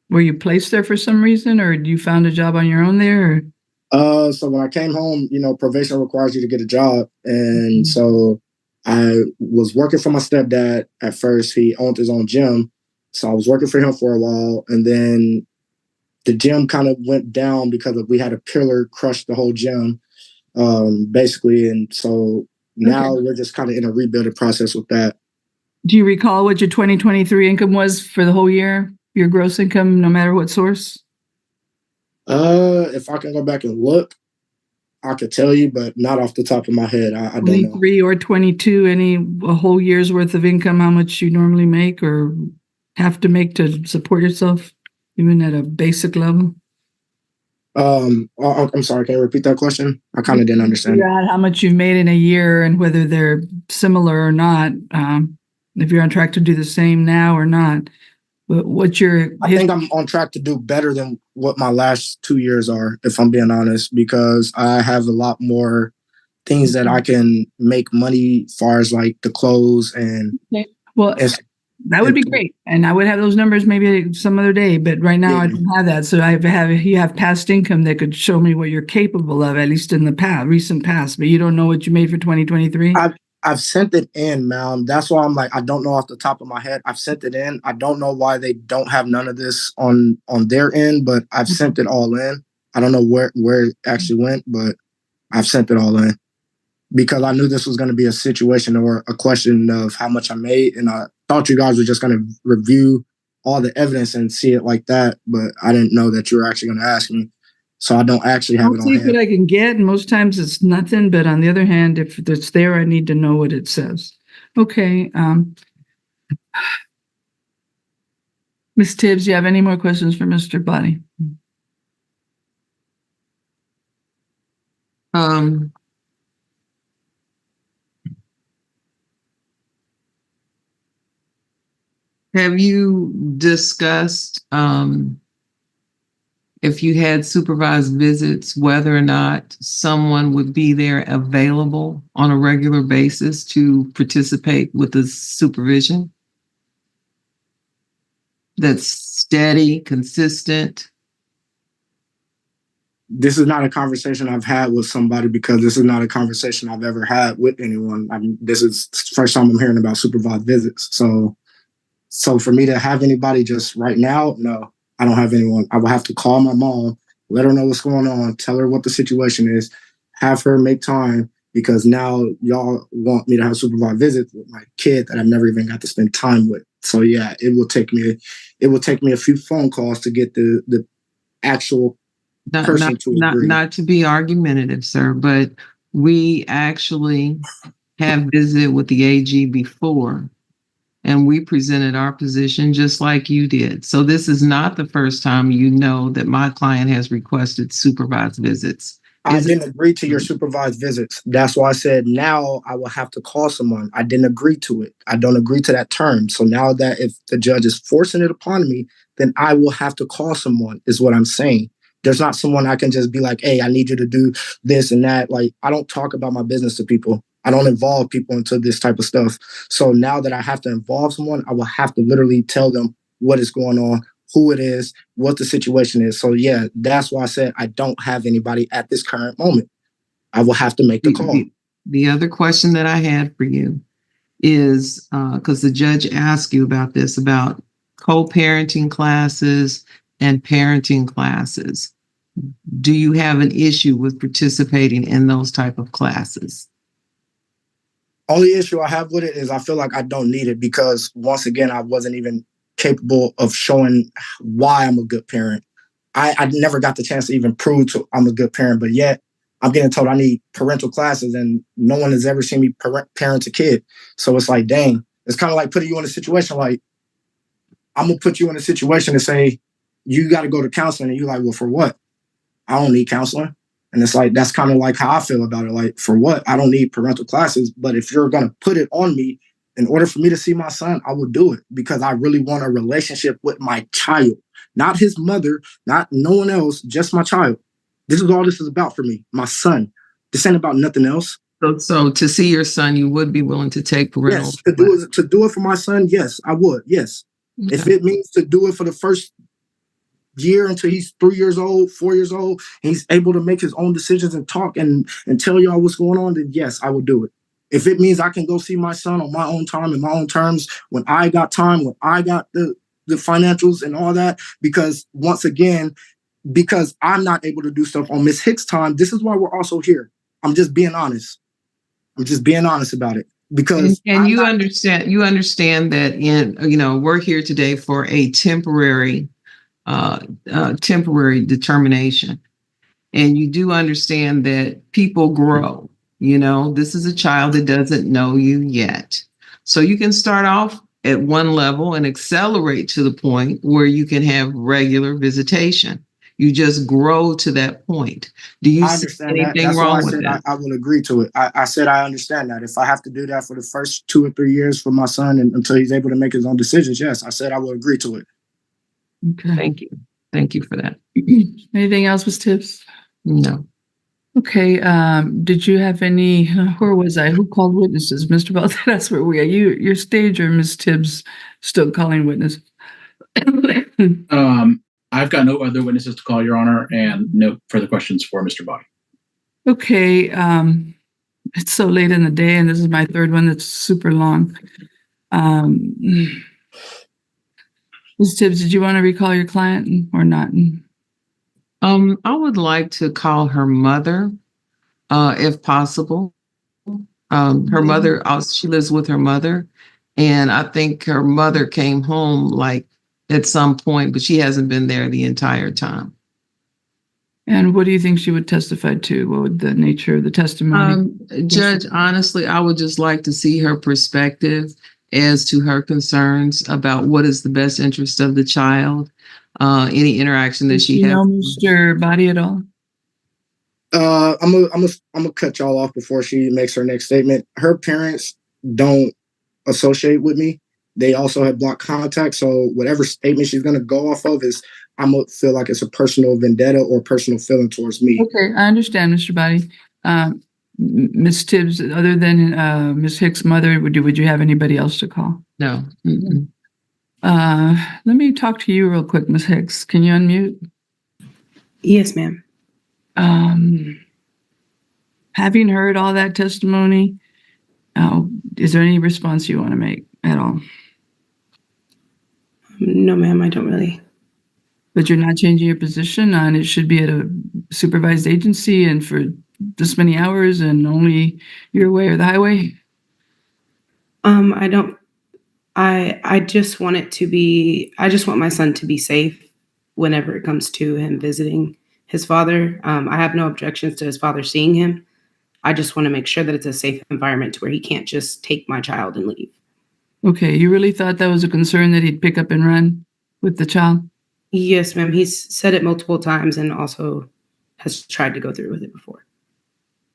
Were you placed there for some reason, or you found a job on your own there? So when I came home, probation requires you to get a job. And so I was working for my stepdad at first. He owned his own gym. So I was working for him for a while. And then the gym kind of went down because we had a pillar crush the whole gym, basically. And so now we're just kind of in a rebuilding process with that. Do you recall what your 2023 income was for the whole year? Your gross income, no matter what source? If I can go back and look, I could tell you, but not off the top of my head. I don't know. 23 or 22, a whole year's worth of income, how much you normally make or have to make to support yourself, even at a basic level? I'm sorry, can you repeat that question? I kind of didn't understand. Figure out how much you've made in a year and whether they're similar or not. if you're on track to do the same now or not. But what's your? I think I'm on track to do better than what my last 2 years are, if I'm being honest, because I have a lot more things that I can make money as far as like the clothes and. Okay. Well, that would be great, and I would have those numbers maybe some other day. But right now, I don't have that, so you have past income that could show me what you're capable of, at least in the past, recent past. But you don't know what you made for 2023. I've sent it in, ma'am. That's why I'm like, I don't know off the top of my head. I've sent it in. I don't know why they don't have none of this on their end, but I've sent it all in. I don't know where it actually went, but I've sent it all in because I knew this was going to be a situation or a question of how much I made, and I thought you guys were just going to review all the evidence and see it like that, but I didn't know that you were actually going to ask me. So I don't actually have it on See hand. what I can get, and most times it's nothing. But on the other hand, if it's there, I need to know what it says. Okay. Ms. Tibbs, you have any more questions for Mr. Body? Have you discussed if you had supervised visits, whether or not someone would be there available on a regular basis to participate with the supervision? That's steady, consistent. This is not a conversation I've had with somebody because this is not a conversation I've ever had with anyone. This is the first time I'm hearing about supervised visits. So for me to have anybody just right now, no, I don't have anyone. I will have to call my mom, let her know what's going on, tell her what the situation is, have her make time, because now y'all want me to have supervised visits with my kid that I've never even got to spend time with. So yeah, it will take me a few phone calls to get the actual person to agree. Not to be argumentative, sir, but we actually have visited with the AG before, and we presented our position just like you did. So this is not the first time you know that my client has requested supervised visits. I didn't agree to your supervised visits. That's why I said now I will have to call someone. I didn't agree to it. I don't agree to that term. So now that if the judge is forcing it upon me, then I will have to call someone, is what I'm saying. There's not someone I can just be like, hey, I need you to do this and that. Like, I don't talk about my business to people. I don't involve people into this type of stuff. So now that I have to involve someone, I will have to literally tell them what is going on, who it is, what the situation is. So yeah, that's why I said I don't have anybody at this current moment. I will have to make the call. The other question that I had for you is, because the judge asked you about this, about co-parenting classes and parenting classes. Do you have an issue with participating in those type of classes? Only issue I have with it is I feel like I don't need it because, once again, I wasn't even capable of showing why I'm a good parent. I never got the chance to even prove I'm a good parent, but yet I'm getting told I need parental classes and no one has ever seen me parent a kid. So it's like, dang, it's kind of like putting you in a situation like, I'm going to put you in a situation and say, you got to go to counseling. And you're like, well, for what? I don't need counseling. And it's like, that's kind of like how I feel about it. Like, for what? I don't need parental classes. But if you're going to put it on me, in order for me to see my son, I will do it because I really want a relationship with my child, not his mother, not no one else, just my child. This is all this is about for me, my son. This ain't about nothing else. So to see your son, you would be willing to take parental? Yes, to do it for my son, yes, I would, yes. Okay. If it means to do it for the first year until he's 3 years old, 4 years old, and he's able to make his own decisions and talk and tell y'all what's going on, then yes, I will do it. If it means I can go see my son on my own time, in my own terms, when I got time, when I got the financials and all that, because once again, because I'm not able to do stuff on Miss Hicks' time, this is why we're also here. I'm just being honest. I'm just being honest about it. Because you understand that we're here today for a temporary determination. And you do understand that people grow. This is a child that doesn't know you yet. So you can start off at one level and accelerate to the point where you can have regular visitation. You just grow to that point. Do you I see understand that. anything That's why I wrong with said that? I will agree to it. I said I understand that. If I have to do that for the first 2 or 3 years for my son and until he's able to make his own decisions, yes, I said I will agree to it. Okay. Thank you. Thank you for that. Anything else, Ms. Tibbs? No. Okay, did you have any, where was I? Who called witnesses? Mr. Bell, that's where we are. Your stage or Ms. Tibbs still calling witnesses? I've got no other witnesses to call, Your Honor, and no further questions for Mr. Body. Okay, it's so late in the day and this is my third one that's super long. Ms. Tibbs, did you want to recall your client or not? I would like to call her mother, if possible. Her mother, she lives with her mother, and I think her mother came home like at some point, but she hasn't been there the entire time. And what do you think she would testify to? What would the nature of the testimony? Judge, honestly, I would just like to see her perspective as to her concerns about what is the best interest of the child, any interaction that she you has. know Mr. Body at all? I'm gonna cut y'all off before she makes her next statement. Her parents don't associate with me. They also have blocked contact. So whatever statement she's gonna go off of is, I'm gonna feel like it's a personal vendetta or personal feeling towards me. Okay, I understand, Mr. Body. Ms. Tibbs, other than Ms. Hicks' mother, would you have anybody else to call? No. Let me talk to you real quick, Ms. Hicks. Can you unmute? Yes, ma'am. Having heard all that testimony, is there any response you want to make at all? No, ma'am, I don't really. But you're not changing your position on it should be at a supervised agency and for this many hours and only your way or the highway? I don't. I just want it to be. I just want my son to be safe whenever it comes to him visiting his father. I have no objections to his father seeing him. I just want to make sure that it's a safe environment to where he can't just take my child and leave. Okay, you really thought that was a concern that he'd pick up and run with the child? Yes, ma'am. He's said it multiple times and also has tried to go through with it before.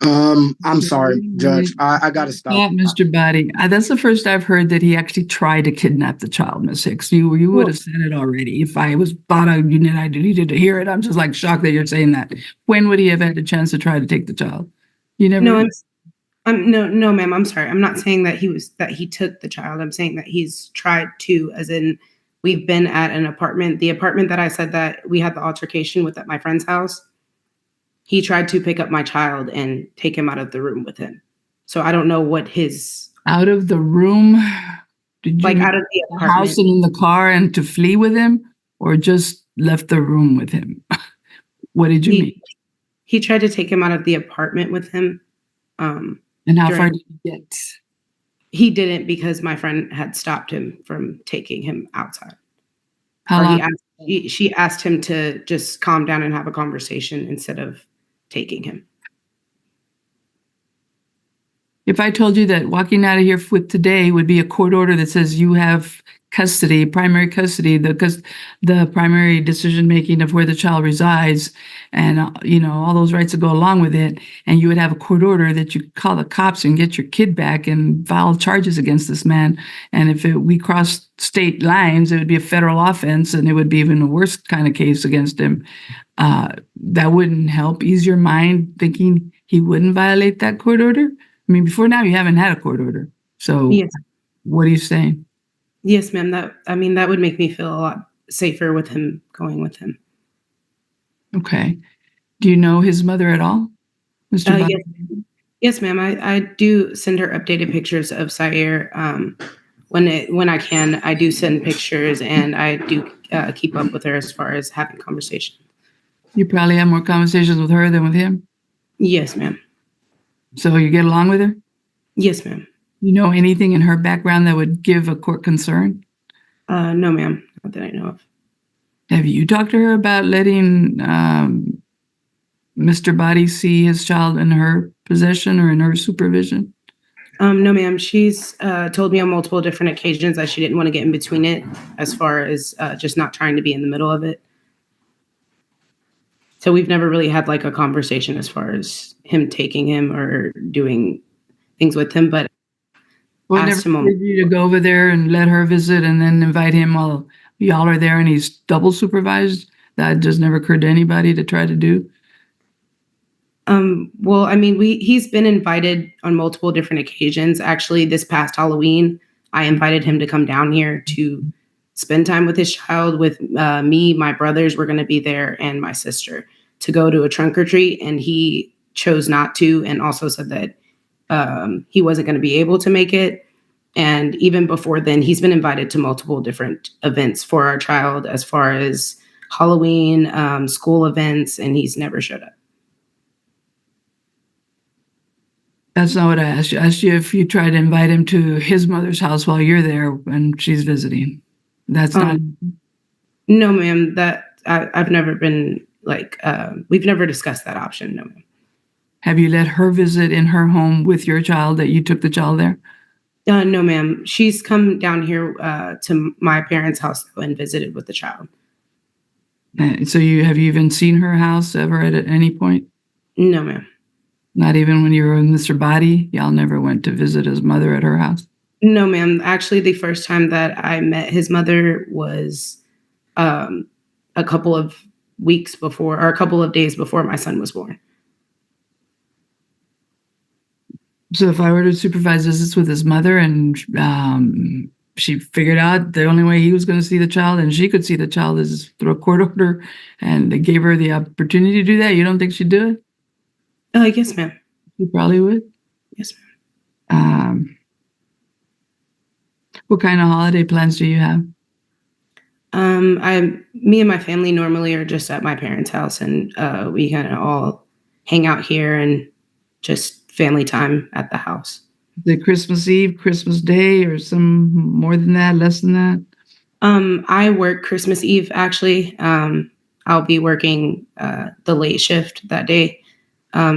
I'm sorry, Judge. I gotta stop. Yeah, Mr. Body. That's the first I've heard that he actually tried to kidnap the child, Miss Hicks. You would have said it already. If I was thought I needed to hear it, I'm just like shocked that you're saying that. When would he have had a chance to try to take the child? You never. No, no, ma'am. I'm sorry. I'm not saying that he took the child. I'm saying that he's tried to, as in we've been at an apartment. The apartment that I said that we had the altercation with at my friend's house. He tried to pick up my child and take him out of the room with him. So I don't know what his out of the room. Did you like out of the apartment, house and in the car and to flee with him, or just left the room with him? What did you mean? He tried to take him out of the apartment with him. And how far did he get? He didn't because my friend had stopped him from taking him outside. How long? She asked him to just calm down and have a conversation instead of taking him. If I told you that walking out of here with today would be a court order that says you have custody, primary custody, the primary decision making of where the child resides, and all those rights that go along with it, and you would have a court order that you call the cops and get your kid back and file charges against this man, and if we crossed state lines, it would be a federal offense, and it would be even a worse kind of case against him. That wouldn't help ease your mind thinking he wouldn't violate that court order. I mean, before now, you haven't had a court order. So yes. What are you saying? Yes, ma'am. That would make me feel a lot safer with him going with him. Okay. Do you know his mother at all, Mr. Yes, ma'am. I do send her updated pictures of Sayer. When I can, I do send pictures, and I do keep up with her as far as having conversation. You probably have more conversations with her than with him? Yes, ma'am. So you get along with her? Yes, ma'am. You know anything in her background that would give a court concern? No, ma'am. Not that I know of. Have you talked to her about letting Mr. Body see his child in her possession or in her supervision? No, ma'am. She's told me on multiple different occasions that she didn't want to get in between it as far as just not trying to be in the middle of it. So we've never really had like a conversation as far as him taking him or doing things with him, but Well, it asked never him occurred to you to go over there and let her visit and then invite him while y'all are there and he's double supervised? That just never occurred to anybody to try to do? well, I mean, he's been invited on multiple different occasions. Actually, this past Halloween, I invited him to come down here to spend time with his child with me, my brothers were going to be there, and my sister to go to a trunk or treat. And he chose not to, and also said that he wasn't going to be able to make it. And even before then, he's been invited to multiple different events for our child as far as Halloween, school events, and he's never showed up. That's not what I asked you. I asked you if you try to invite him to his mother's house while you're there and she's visiting. That's not. No, ma'am. I've never been like, we've never discussed that option. No, ma'am. Have you let her visit in her home with your child, that you took the child there? No, ma'am. She's come down here to my parents' house and visited with the child. So have you even seen her house ever at any point? No, ma'am. Not even when you were with Mr. Body? Y'all never went to visit his mother at her house? No, ma'am. Actually, the first time that I met his mother was a couple of weeks before, or a couple of days before my son was born. So if I were to supervise visits with his mother and she figured out the only way he was going to see the child and she could see the child is through a court order, and they gave her the opportunity to do that, you don't think she'd do it? Yes, ma'am. You probably would. Yes, ma'am. What kind of holiday plans do you have? Me and my family normally are just at my parents' house, and we kind of all hang out here and just family time at the house. The Christmas Eve, Christmas Day, or some more than that, less than that? I work Christmas Eve, actually. I'll be working the late shift that day.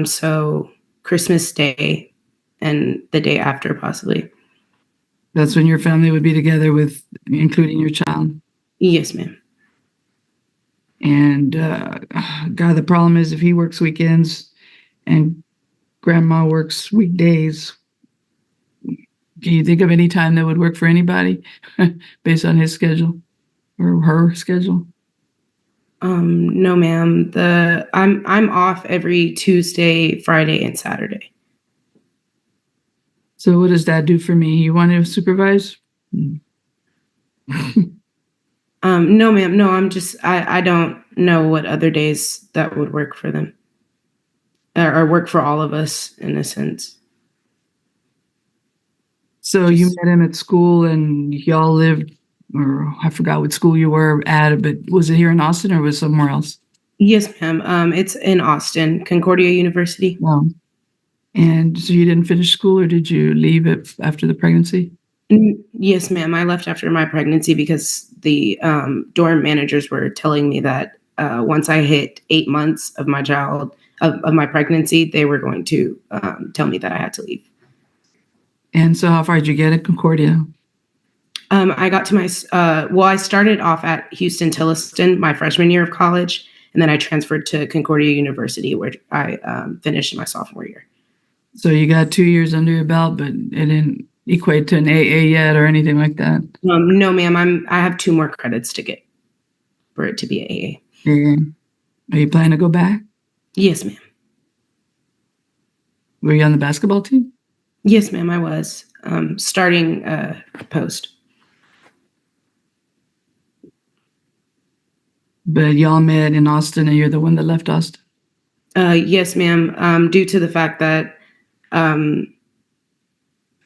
So Christmas Day and the day after, possibly. That's when your family would be together with, including your child? Yes, ma'am. And God, the problem is if he works weekends and grandma works weekdays, can you think of any time that would work for anybody based on his schedule or her schedule? No, ma'am. I'm off every Tuesday, Friday, and Saturday. So what does that do for me? You want to supervise? No, ma'am. No, I don't know what other days that would work for them or work for all of us in a sense. So you met him at school and y'all lived, or I forgot what school you were at, but was it here in Austin or was it somewhere else? Yes, ma'am. It's in Austin, Concordia University. Wow. And so you didn't finish school, or did you leave it after the pregnancy? Yes, ma'am. I left after my pregnancy because the dorm managers were telling me that once I hit 8 months of my child, of my pregnancy, they were going to tell me that I had to leave. And so how far did you get at Concordia? I got to I started off at Houston-Tilliston my freshman year of college, and then I transferred to Concordia University, where I finished my sophomore year. So you got 2 years under your belt, but it didn't equate to an AA yet or anything like that? No, ma'am. I have 2 more credits to get for it to be AA. Mm-hmm. Are you planning to go back? Yes, ma'am. Were you on the basketball team? Yes, ma'am, I was. Starting post. But y'all met in Austin and you're the one that left Austin? Yes, ma'am. Due to the fact that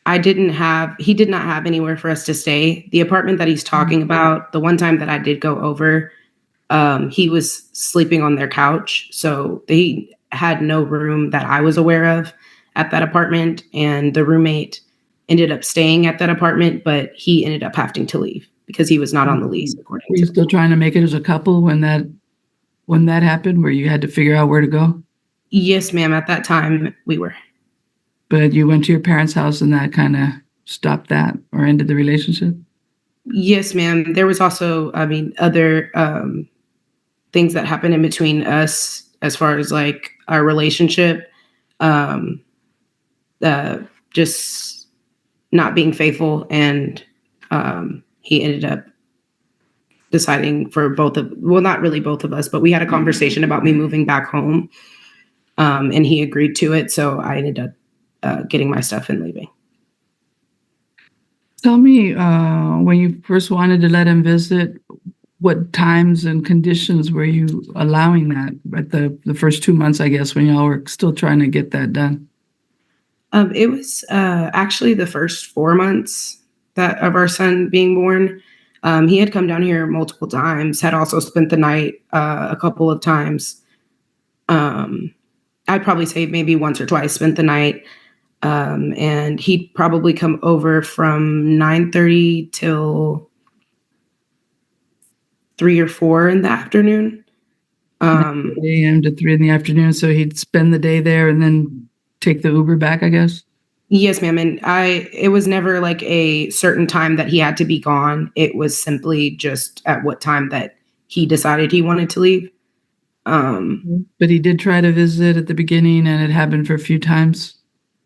he did not have anywhere for us to stay. The apartment that he's talking about, the one time that I did go over, he was sleeping on their couch. So they had no room that I was aware of at that apartment. And the roommate ended up staying at that apartment, but he ended up having to leave because he was not on the lease. Were you still trying to make it as a couple when that happened, where you had to figure out where to go? Yes, ma'am. At that time, we were. But you went to your parents' house and that kind of stopped that or ended the relationship? Yes, ma'am. There was also, other things that happened in between us as far as like our relationship, just not being faithful, and he ended up deciding for not really both of us, but we had a conversation about me moving back home, and he agreed to it. So I ended up getting my stuff and leaving. Tell me, when you first wanted to let him visit, what times and conditions were you allowing that at the first 2 months, I guess, when y'all were still trying to get that done? It was actually the first 4 months of our son being born. He had come down here multiple times, had also spent the night a couple of times. I'd probably say maybe once or twice spent the night. And he'd probably come over from 9:30 till 3 or 4 in the afternoon. 8 a.m. to 3 in the afternoon. So he'd spend the day there and then take the Uber back, I guess? Yes, ma'am. And it was never like a certain time that he had to be gone. It was simply just at what time that he decided he wanted to leave. But he did try to visit at the beginning, and it happened for a few times.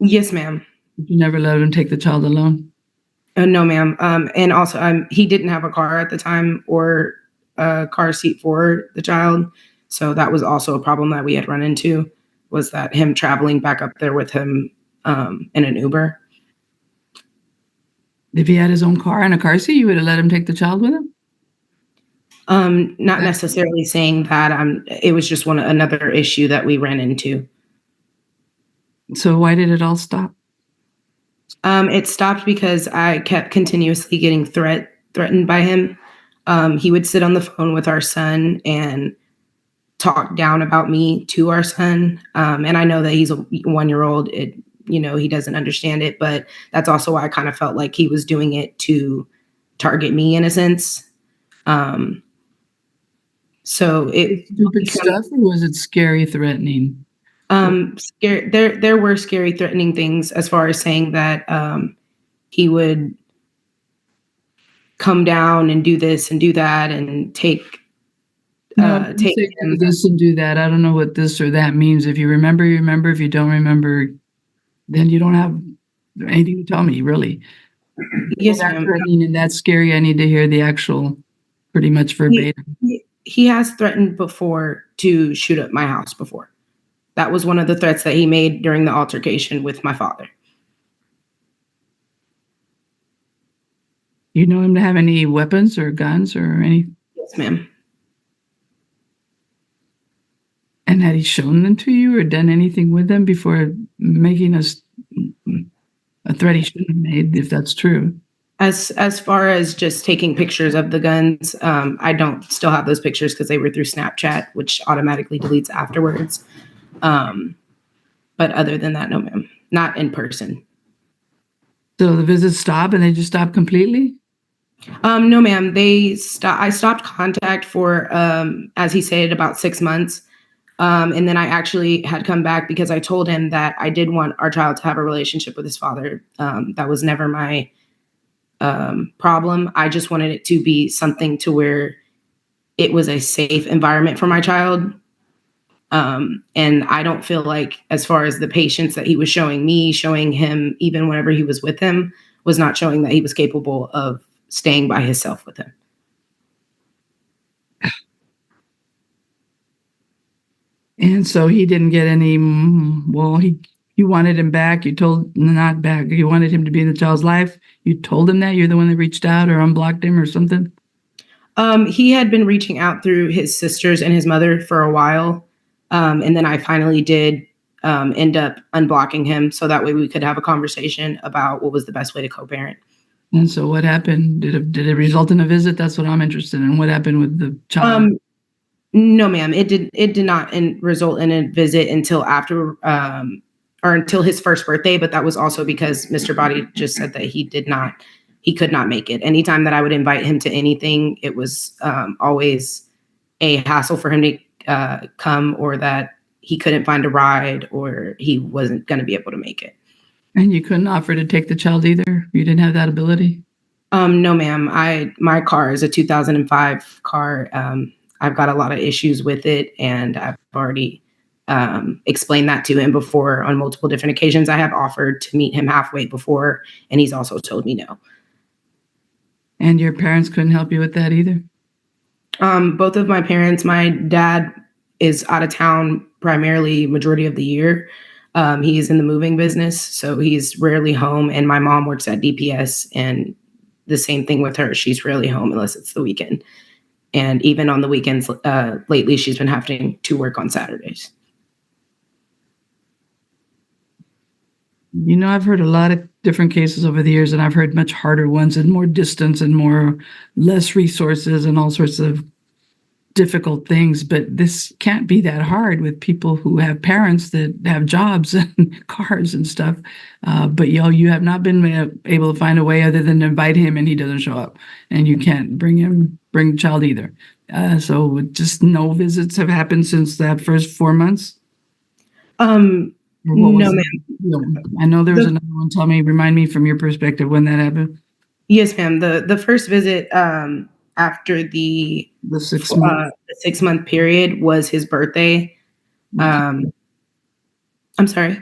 Yes, ma'am. You never let him take the child alone? No, ma'am. And also, he didn't have a car at the time or a car seat for the child. So that was also a problem that we had run into, was that him traveling back up there with him in an Uber. If he had his own car and a car seat, you would have let him take the child with him? Not necessarily saying that. It was just another issue that we ran into. So why did it all stop? It stopped because I kept continuously getting threatened by him. He would sit on the phone with our son and talk down about me to our son. And I know that he's a 1-year-old. He doesn't understand it, but that's also why I kind of felt like he was doing it to target me in a sense. So it stupid stuff, or was it scary, threatening? There were scary, threatening things, as far as saying that he would come down and do this and do that and take do this and do that. I don't know what this or that means. If you remember, you remember. If you don't remember, then you don't have anything to tell me, really. Yes, that's ma'am. Threatening and that's scary. I need to hear the actual, pretty much verbatim. He has threatened before to shoot up my house before. That was one of the threats that he made during the altercation with my father. You know him to have any weapons or guns or any? Yes, ma'am. And had he shown them to you or done anything with them before making a threat he shouldn't have made, if that's true? As far as just taking pictures of the guns, I don't still have those pictures because they were through Snapchat, which automatically deletes afterwards. But other than that, no, ma'am, not in person. So the visits stopped and they just stopped completely? No, ma'am. I stopped contact for, as he said, about 6 months. And then I actually had come back because I told him that I did want our child to have a relationship with his father. That was never my problem. I just wanted it to be something to where it was a safe environment for my child. And I don't feel like, as far as the patience that he was showing me, showing him, even whenever he was with him, was not showing that he was capable of staying by himself with him. And so he didn't get any, you wanted him back. You told, not back, you wanted him to be in the child's life. You told him that? You're the one that reached out or unblocked him or something? He had been reaching out through his sisters and his mother for a while. And then I finally did end up unblocking him so that way we could have a conversation about what was the best way to co-parent. And so what happened? Did it result in a visit? That's what I'm interested in. What happened with the child? No, ma'am. It did not result in a visit until after or until his first birthday. But that was also because Mr. Body just said that he could not make it. Anytime that I would invite him to anything, it was always a hassle for him to come, or that he couldn't find a ride, or he wasn't going to be able to make it. And you couldn't offer to take the child either? You didn't have that ability? No, ma'am. My car is a 2005 car. I've got a lot of issues with it, and I've already explained that to him before on multiple different occasions. I have offered to meet him halfway before, and he's also told me no. And your parents couldn't help you with that either? Both of my parents, my dad is out of town primarily majority of the year. He's in the moving business, so he's rarely home. And my mom works at DPS, and the same thing with her. She's rarely home unless it's the weekend. And even on the weekends, lately, she's been having to work on Saturdays. You know, I've heard a lot of different cases over the years, and I've heard much harder ones and more distance and less resources and all sorts of difficult things. But this can't be that hard with people who have parents that have jobs and cars and stuff. But you have not been able to find a way other than to invite him and he doesn't show up, and you can't bring the child either. So just no visits have happened since that first 4 months? No, ma'am. I know there was another one. Remind me from your perspective when that happened. Yes, ma'am. The first visit after the 6 months. The 6 month period was his birthday. I'm sorry.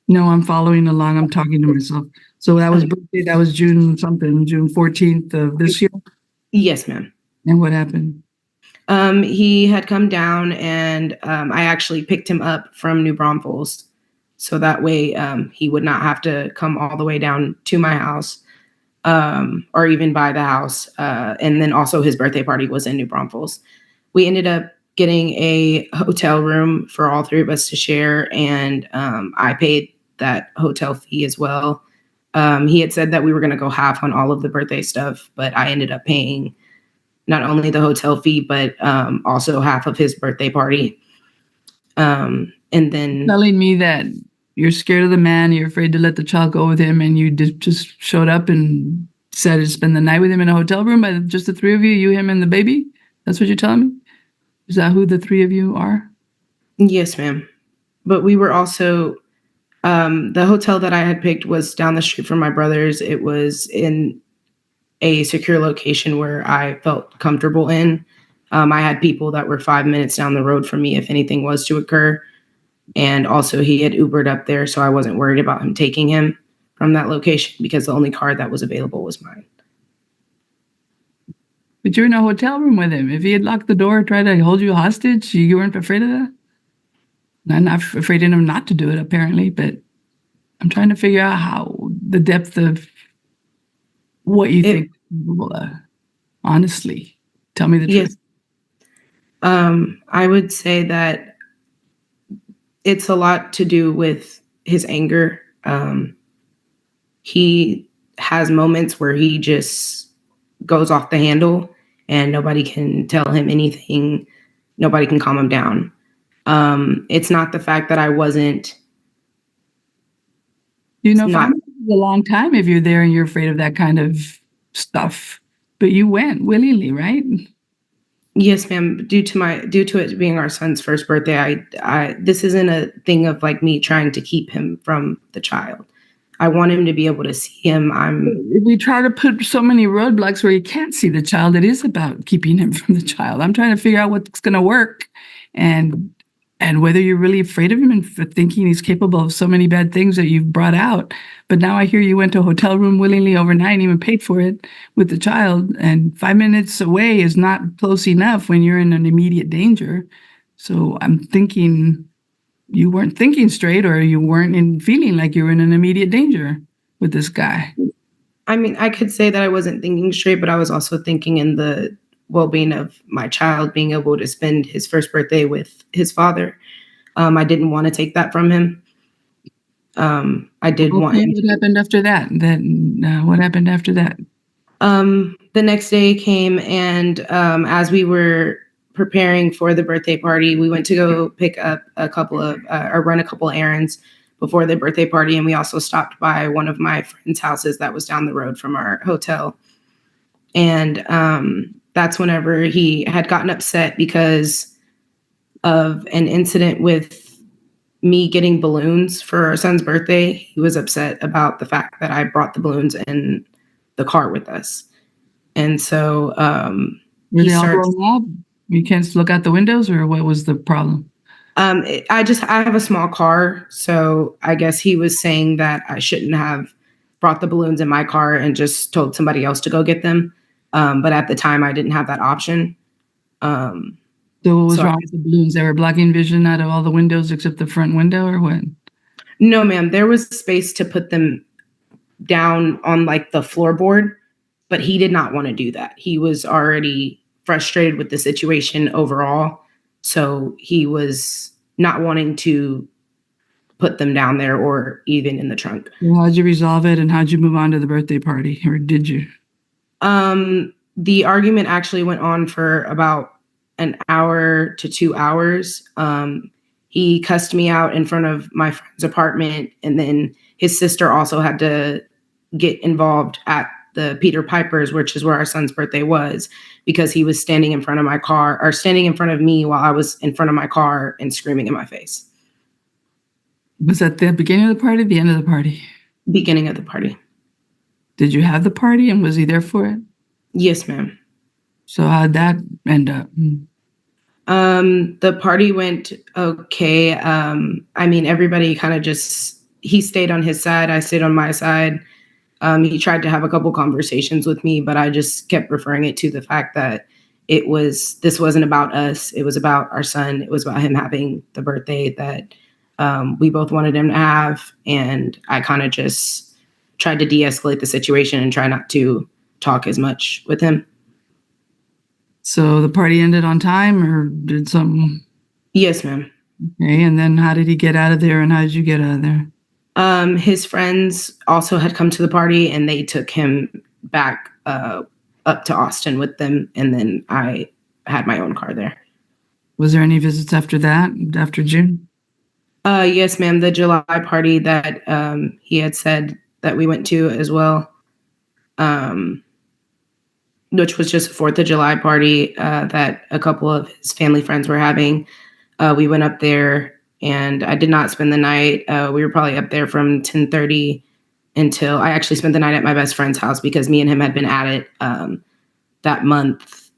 No, I'm following along. I'm talking to myself. So that was birthday. That was June 14th of this year. Yes, ma'am. And what happened? He had come down, and I actually picked him up from New Braunfels. So that way he would not have to come all the way down to my house or even by the house. And then also his birthday party was in New Braunfels. We ended up getting a hotel room for all three of us to share, and I paid that hotel fee as well. He had said that we were going to go half on all of the birthday stuff, but I ended up paying not only the hotel fee, but also half of his birthday party. And then telling me that you're scared of the man, you're afraid to let the child go with him, and you just showed up and decided to spend the night with him in a hotel room by just the three of you, him, and the baby? That's what you're telling me? Is that who the three of you are? Yes, ma'am. But we were also, the hotel that I had picked was down the street from my brother's. It was in a secure location where I felt comfortable in. I had people that were 5 minutes down the road from me if anything was to occur. And also he had Ubered up there, so I wasn't worried about him taking him from that location because the only car that was available was mine. But you're in a hotel room with him. If he had locked the door, tried to hold you hostage, you weren't afraid of that? I'm not afraid of him not to do it, apparently, but I'm trying to figure out how the depth of what you think. Honestly, tell me the truth. I would say that it's a lot to do with his anger. He has moments where he just goes off the handle and nobody can tell him anything. Nobody can calm him down. It's not the fact that I wasn't. For a long time if you're there and you're afraid of that kind of stuff, but you went willingly, right? Yes, ma'am. Due to it being our son's first birthday, I this isn't a thing of like me trying to keep him from the child. I want him to be able to see him. We try to put so many roadblocks where you can't see the child. It is about keeping him from the child. I'm trying to figure out what's going to work, and whether you're really afraid of him and for thinking he's capable of so many bad things that you've brought out. But now I hear you went to a hotel room willingly overnight and even paid for it with the child. And 5 minutes away is not close enough when you're in an immediate danger. So I'm thinking you weren't thinking straight, or you weren't feeling like you were in an immediate danger with this guy. I mean, I could say that I wasn't thinking straight, but I was also thinking in the well-being of my child being able to spend his first birthday with his father. I didn't want to take that from him. I did want him. What happened after that? What happened after that? The next day came, and as we were preparing for the birthday party, we went to go pick up run a couple errands before the birthday party, and we also stopped by one of my friend's houses that was down the road from our hotel. And that's whenever he had gotten upset because of an incident with me getting balloons for our son's birthday. He was upset about the fact that I brought the balloons in the car with us. And so were they all blown up? You can't look out the windows, or what was the problem? I have a small car, so I guess he was saying that I shouldn't have brought the balloons in my car and just told somebody else to go get them. But at the time, I didn't have that option. So what was So wrong with the balloons? They were blocking vision out of all the windows except the front window, or what? No, ma'am. There was space to put them down on like the floorboard, but he did not want to do that. He was already frustrated with the situation overall. So he was not wanting to put them down there or even in the trunk. Well, how'd you resolve it, and how'd you move on to the birthday party, or did you? The argument actually went on for about an hour to 2 hours. He cussed me out in front of my friend's apartment, and then his sister also had to get involved at the Peter Piper's, which is where our son's birthday was, because he was standing in front of my car, or standing in front of me while I was in front of my car and screaming in my face. Was that the beginning of the party, the end of the party? Beginning of the party. Did you have the party, and was he there for it? Yes, ma'am. So how'd that end up? The party went okay. I mean, everybody kind of he stayed on his side. I stayed on my side. He tried to have a couple conversations with me, but I just kept referring it to the fact that this wasn't about us. It was about our son. It was about him having the birthday that we both wanted him to have. And I kind of just tried to de-escalate the situation and try not to talk as much with him. So the party ended on time, or did something? Yes, ma'am. Okay, and then how did he get out of there, and how did you get out of there? His friends also had come to the party, and they took him back up to Austin with them, and then I had my own car there. Was there any visits after that, after June? Yes, ma'am. The July party that he had said that we went to as well, which was just a 4th of July party that a couple of his family friends were having. We went up there, and I did not spend the night. We were probably up there from 10:30 until I actually spent the night at my best friend's house, because me and him had been at it that month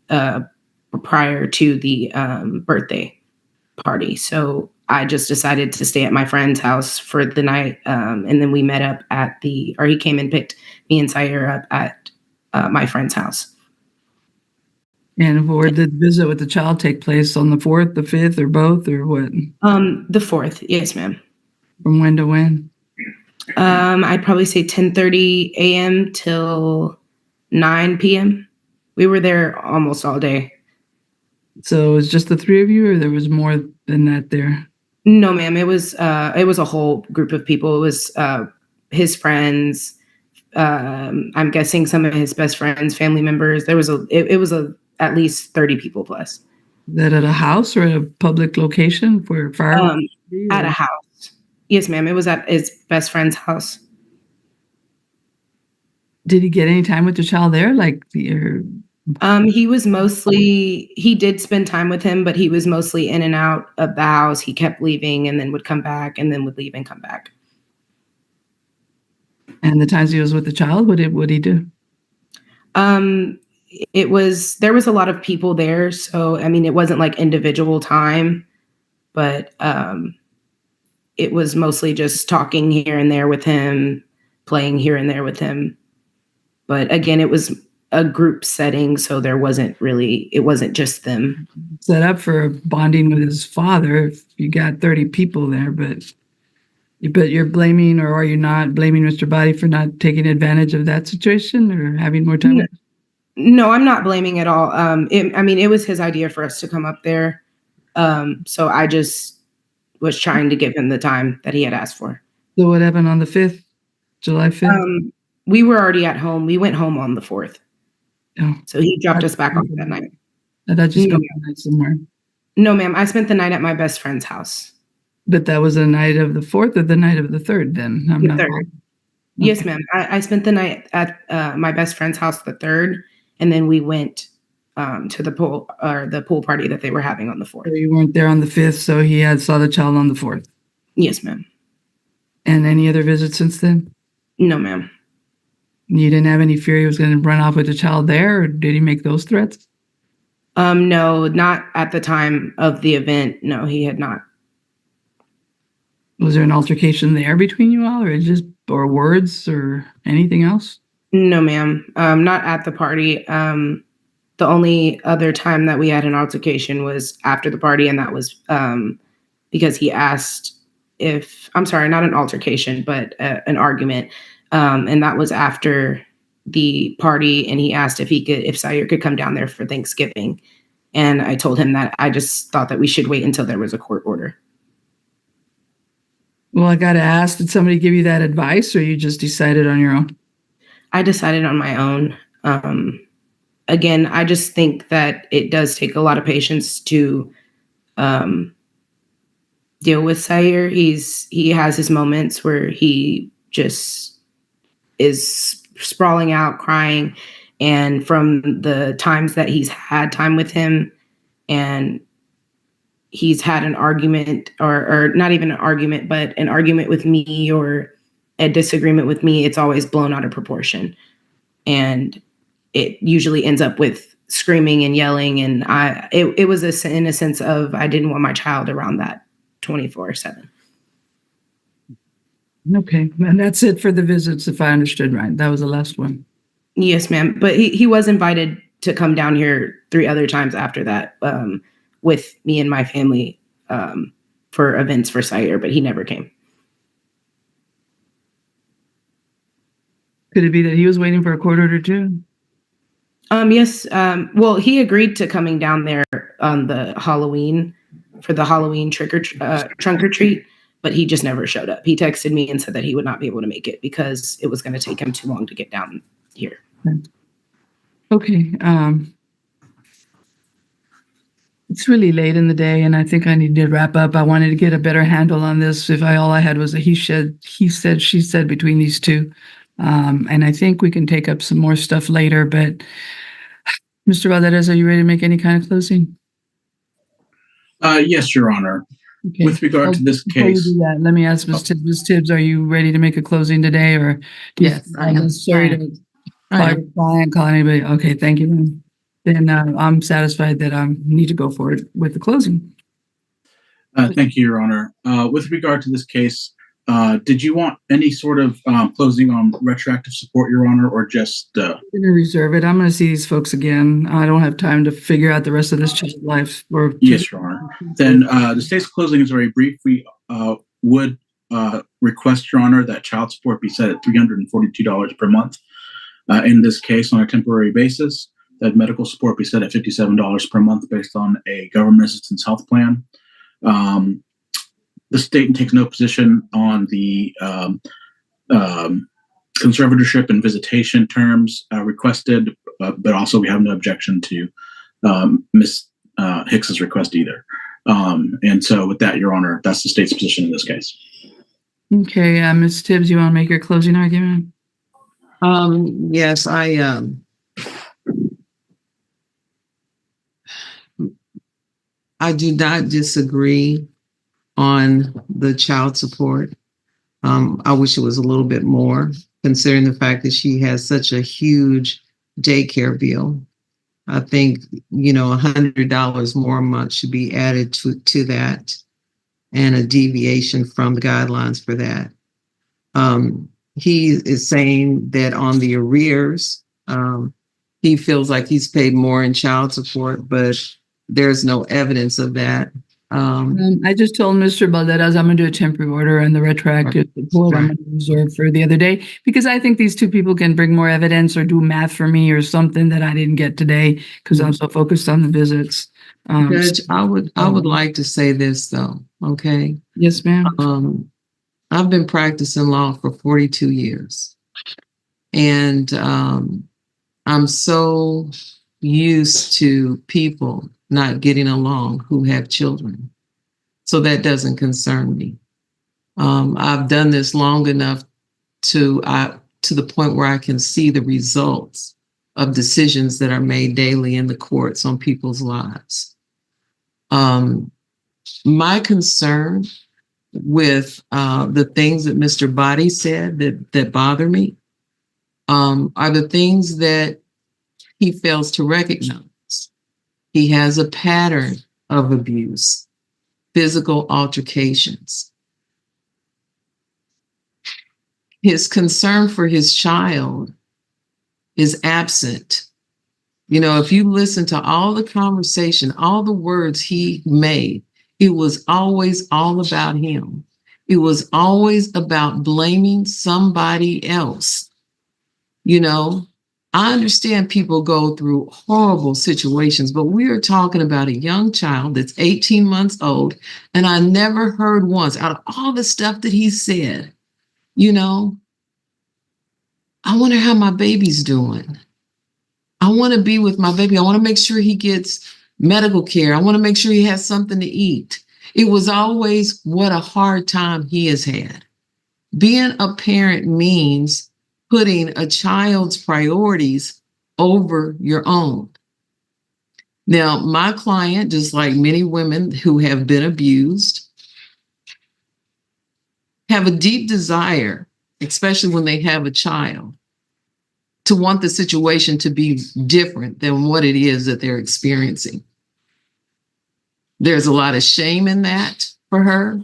prior to the birthday party. So I just decided to stay at my friend's house for the night. And then we met up he came and picked me and Sayer up at my friend's house. And where did the visit with the child take place? On the 4th, the 5th, or both, or what? The 4th. Yes, ma'am. From when to when? I'd probably say 10:30 a.m. till 9 p.m. We were there almost all day. So it was just the three of you, or there was more than that there? No, ma'am. It was a whole group of people. It was his friends. I'm guessing some of his best friends, family members. It was at least 30 people plus. Is that at a house or at a public location for fire? At a house. Yes, ma'am. It was at his best friend's house. Did he get any time with the child there? He did spend time with him, but he was mostly in and out of the house. He kept leaving and then would come back, and then would leave and come back. And the times he was with the child, what did he do? There was a lot of people there. So, I mean, it wasn't like individual time, but it was mostly just talking here and there with him, playing here and there with him. But again, it was a group setting, so it wasn't just them. Set up for bonding with his father if you got 30 people there, but you're blaming, or are you not blaming Mr. Body for not taking advantage of that situation or having more time? No, I'm not blaming at all. It was his idea for us to come up there. So I just was trying to give him the time that he had asked for. So what happened on the 5th, July 5th? We were already at home. We went home on the 4th. Oh. So he dropped us back off that night. I thought you spent the night somewhere. No, ma'am. I spent the night at my best friend's house. But that was the night of the 4th or the night of the 3rd then? The 3rd. Yes, ma'am. I spent the night at my best friend's house the 3rd, and then we went to the pool party that they were having on the 4th. So you weren't there on the 5th, so he saw the child on the 4th? Yes, ma'am. And any other visits since then? No, ma'am. You didn't have any fear he was going to run off with the child there, or did he make those threats? No, not at the time of the event. No, he had not Was there an altercation there between you all, or words or anything else? No, ma'am. Not at the party. The only other time that we had an altercation was after the party, and that was because he asked I'm sorry, not an altercation, but an argument. And that was after the party, and he asked if Sayer could come down there for Thanksgiving. And I told him that I just thought that we should wait until there was a court order. Well, I got to ask, did somebody give you that advice, or you just decided on your own? I decided on my own. Again, I just think that it does take a lot of patience to deal with Sayer. He has his moments where he just is sprawling out, crying. And from the times that he's had time with him, and he's had an argument, or not even an argument, but an argument with me or a disagreement with me, it's always blown out of proportion. And it usually ends up with screaming and yelling. And it was in a sense of, I didn't want my child around that 24/7. Okay. And that's it for the visits, if I understood right. That was the last one. Yes, ma'am. But he was invited to come down here 3 other times after that, with me and my family, for events for Sayer, but he never came. Could it be that he was waiting for a court order too? Yes. Well, he agreed to coming down there on the Halloween for the Halloween trunk or treat, but he just never showed up. He texted me and said that he would not be able to make it because it was going to take him too long to get down here. Okay. It's really late in the day, and I think I need to wrap up. I wanted to get a better handle on this. All I had was a he said, she said between these two. And I think we can take up some more stuff later, but Mr. Valdez, are you ready to make any kind of closing? Yes, Your Honor. Okay. With regard to this Before you case, do that, let me ask Ms. Tibbs. Ms. Tibbs, are you ready to make a closing today, or do you Yes, think I am. necessary to call your client, call anybody? Okay, thank you, ma'am. Then I'm satisfied that I need to go forward with the closing. thank you, Your Honor. With regard to this case, did you want any sort of closing on retroactive support, Your Honor, or just? I'm going to reserve it. I'm going to see these folks again. I don't have time to figure out the rest of this child's life. Yes, Your Honor. Then the state's closing is very brief. We would request, Your Honor, that child support be set at $342 per month. In this case, on a temporary basis, that medical support be set at $57 per month based on a government assistance health plan. The state takes no position on the conservatorship and visitation terms requested, but also we have no objection to Ms. Hicks's request either. And so with that, Your Honor, that's the state's position in this case. Okay, Ms. Tibbs, you want to make your closing argument? Yes, I do not disagree on the child support. I wish it was a little bit more, considering the fact that she has such a huge daycare bill. I think, $100 more a month should be added to that, and a deviation from the guidelines for that. He is saying that on the arrears, he feels like he's paid more in child support, but there's no evidence of that. I just told Mr. Valdez I'm going to do a temporary order and the retroactive support I'm going to reserve for the other day, because I think these two people can bring more evidence or do math for me or something that I didn't get today because I'm so focused on the visits. Judge, I would like to say this though. Okay. Yes, ma'am. I've been practicing law for 42 years, and I'm so used to people not getting along who have children. So that doesn't concern me. I've done this long enough to the point where I can see the results of decisions that are made daily in the courts on people's lives. My concern with the things that Mr. Body said that bother me are the things that he fails to recognize. He has a pattern of abuse, physical altercations. his concern for his child is absent. You know, if you listen to all the conversation, all the words he made, it was always all about him. It was always about blaming somebody else. You know, I understand people go through horrible situations, but we are talking about a young child that's 18 months old. And I never heard once, out of all the stuff that he said, you know, I wonder how my baby's doing. I want to be with my baby. I want to make sure he gets medical care. I want to make sure he has something to eat. It was always what a hard time he has had. Being a parent means putting a child's priorities over your own. Now, my client, just like many women who have been abused, have a deep desire, especially when they have a child, to want the situation to be different than what it is that they're experiencing. There's a lot of shame in that for her.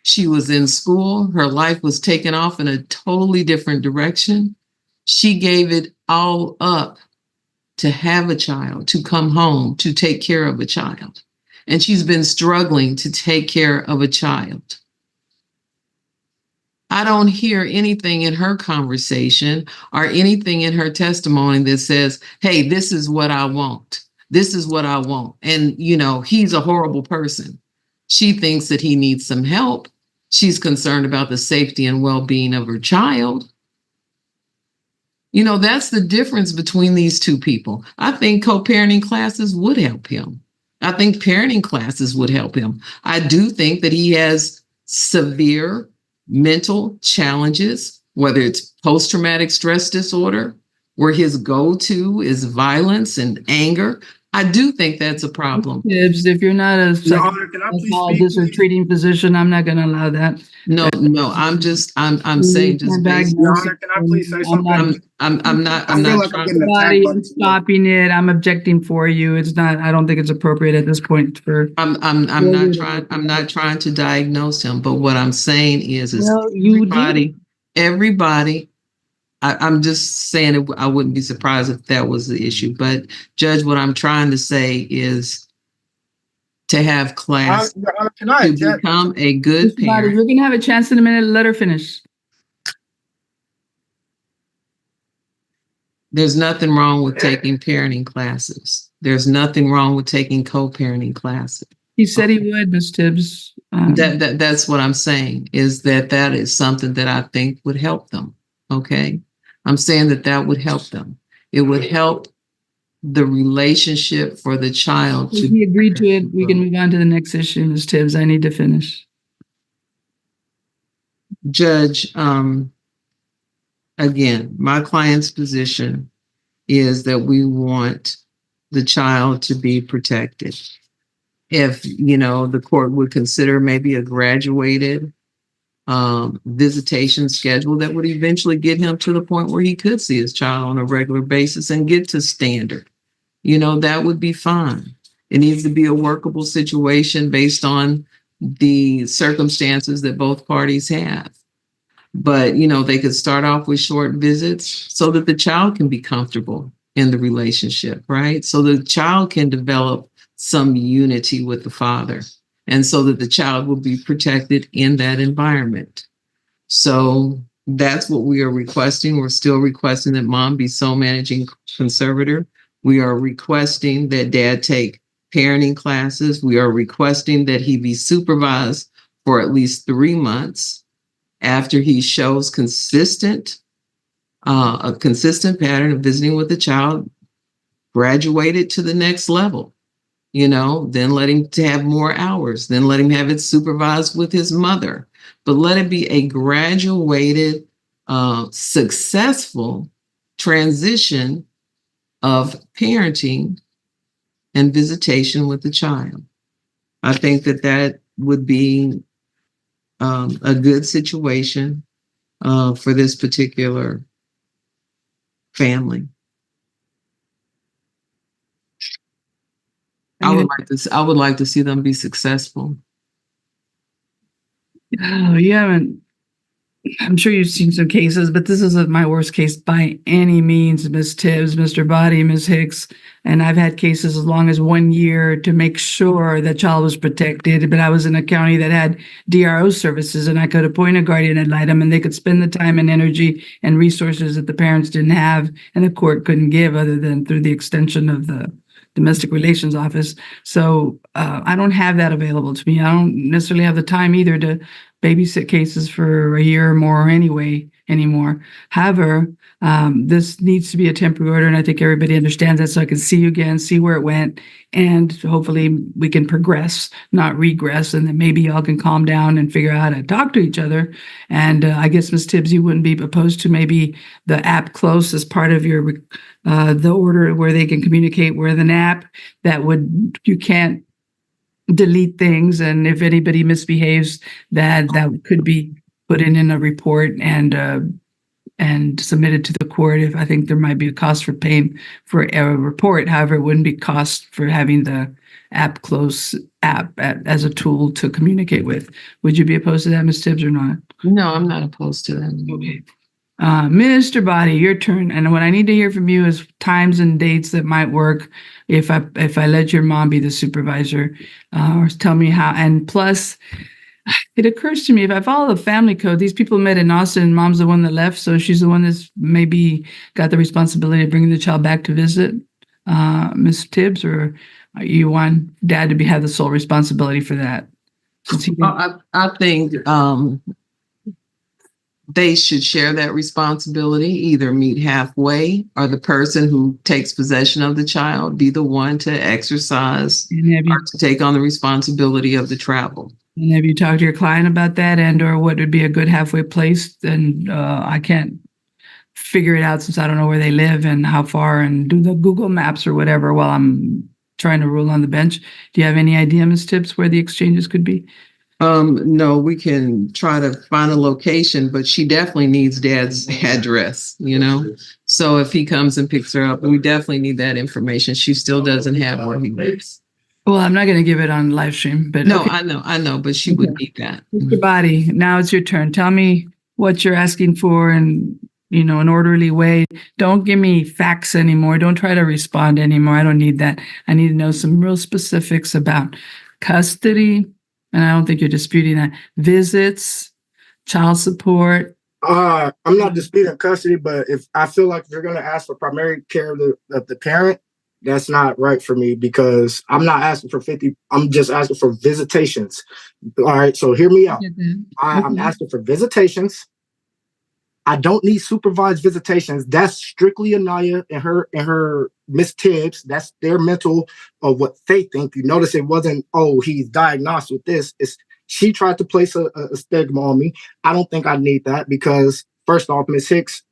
She was in school. Her life was taken off in a totally different direction. She gave it all up to have a child, to come home, to take care of a child. And she's been struggling to take care of a child. I don't hear anything in her conversation or anything in her testimony that says, hey, this is what I want. This is what I want. And, you know, he's a horrible person. She thinks that he needs some help. She's concerned about the safety and well-being of her child. You know, that's the difference between these two people. I think co-parenting classes would help him. I think parenting classes would help him. I do think that he has severe mental challenges, whether it's post-traumatic stress disorder, where his go-to is violence and anger. I do think that's a problem. If you're not a Your Honor, can I please speak, psychologist or please? treating physician, I'm not going to allow that. No, I'm saying just based. Your Honor, can I please say something? I'm not I feel like I'm trying. getting attacked Somebody by is this. stopping it. I'm objecting for you. It's not, I don't think it's appropriate at this point for. I'm not trying to diagnose him, but what I'm saying is Well, you did. everybody, I'm just saying I wouldn't be surprised if that was the issue. But Judge, what I'm trying to say is to have class Your Honor, can I to object? become a good Mr. Body, parent. you're going to have a chance in a minute. Let her finish. There's nothing wrong with taking parenting classes. There's nothing wrong with taking co-parenting classes. He said he would, Ms. Tibbs. That's what I'm saying, is that is something that I think would help them. Okay. I'm saying that would help them. It would help the relationship for the child. If he agreed to it, we can move on to the next issue, Ms. Tibbs. I need to finish. Judge, again, my client's position is that we want the child to be protected. If, you know, the court would consider maybe a graduated visitation schedule that would eventually get him to the point where he could see his child on a regular basis and get to standard, you know, that would be fine. It needs to be a workable situation based on the circumstances that both parties have. But, you know, they could start off with short visits so that the child can be comfortable in the relationship, right? So the child can develop some unity with the father, and so that the child will be protected in that environment. So that's what we are requesting. We're still requesting that mom be sole managing conservator. We are requesting that dad take parenting classes. We are requesting that he be supervised for at least 3 months after he shows a consistent pattern of visiting with the child, graduated to the next level. You know, then let him to have more hours, then let him have it supervised with his mother, but let it be a graduated, successful transition of parenting and visitation with the child. I think that would be a good situation for this particular family. I would like to see them be successful. Oh, you haven't I'm sure you've seen some cases, but this isn't my worst case by any means, Ms. Tibbs, Mr. Body, Ms. Hicks. And I've had cases as long as 1 year to make sure the child was protected. But I was in a county that had DRO services, and I could appoint a guardian ad litem, and they could spend the time and energy and resources that the parents didn't have and the court couldn't give other than through the extension of the domestic relations office. So I don't have that available to me. I don't necessarily have the time either to babysit cases for a year or more anymore. However, this needs to be a temporary order, and I think everybody understands that, so I can see you again, see where it went, and hopefully we can progress, not regress, and then maybe y'all can calm down and figure out how to talk to each other. And I guess, Ms. Tibbs, you wouldn't be opposed to maybe the app close as part of your the order where they can communicate with an app that you can't delete things, and if anybody misbehaves, that could be put in a report and submitted to the court. If I think there might be a cost for paying for a report, however, it wouldn't be cost for having the app close as a tool to communicate with. Would you be opposed to that, Ms. Tibbs, or not? No, I'm not opposed to that. Okay. Mr. Body, your turn. And what I need to hear from you is times and dates that might work if I let your mom be the supervisor, or tell me how. And plus, it occurs to me, if I follow the family code, these people met in Austin, and mom's the one that left, so she's the one that's maybe got the responsibility of bringing the child back to visit, Ms. Tibbs, or you want dad to have the sole responsibility for that? I think they should share that responsibility, either meet halfway, or the person who takes possession of the child be the one to exercise or to take on the responsibility of the travel. And have you talked to your client about that, and or what would be a good halfway place? And I can't figure it out since I don't know where they live and how far, and do the Google Maps or whatever while I'm trying to rule on the bench. Do you have any idea, Ms. Tibbs, where the exchanges could be? No, we can try to find a location, but she definitely needs dad's address, So if he comes and picks her up, we definitely need that information. She still doesn't have where he lives. Well, I'm not going to give it on live stream, but no, okay. I know, but she would need that. Mr. Body, now it's your turn. Tell me what you're asking for in an orderly way. Don't give me facts anymore. Don't try to respond anymore. I don't need that. I need to know some real specifics about custody. And I don't think you're disputing that. Visits, child support. I'm not disputing custody, but if I feel like you're going to ask for primary care of the parent, that's not right for me, because I'm not asking for 50. I'm just asking for visitations. All right. So hear me out. I'm asking for visitations. I don't need supervised visitations. That's strictly Anaya and her Miss Tibbs. That's their mental of what they think. You notice it wasn't, he's diagnosed with this. She tried to place a stigma on me. I don't think I need that, because first off, Miss Hicks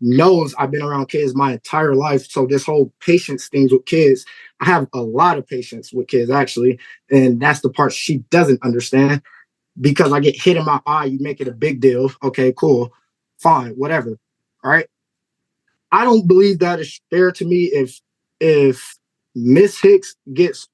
knows I've been around kids my entire life. So this whole patience things with kids, I have a lot of patience with kids, actually. And that's the part she doesn't understand, because I get hit in my eye. You make it a big deal. Okay, cool. Fine, whatever. All right. I don't believe that is fair to me if Miss Hicks gets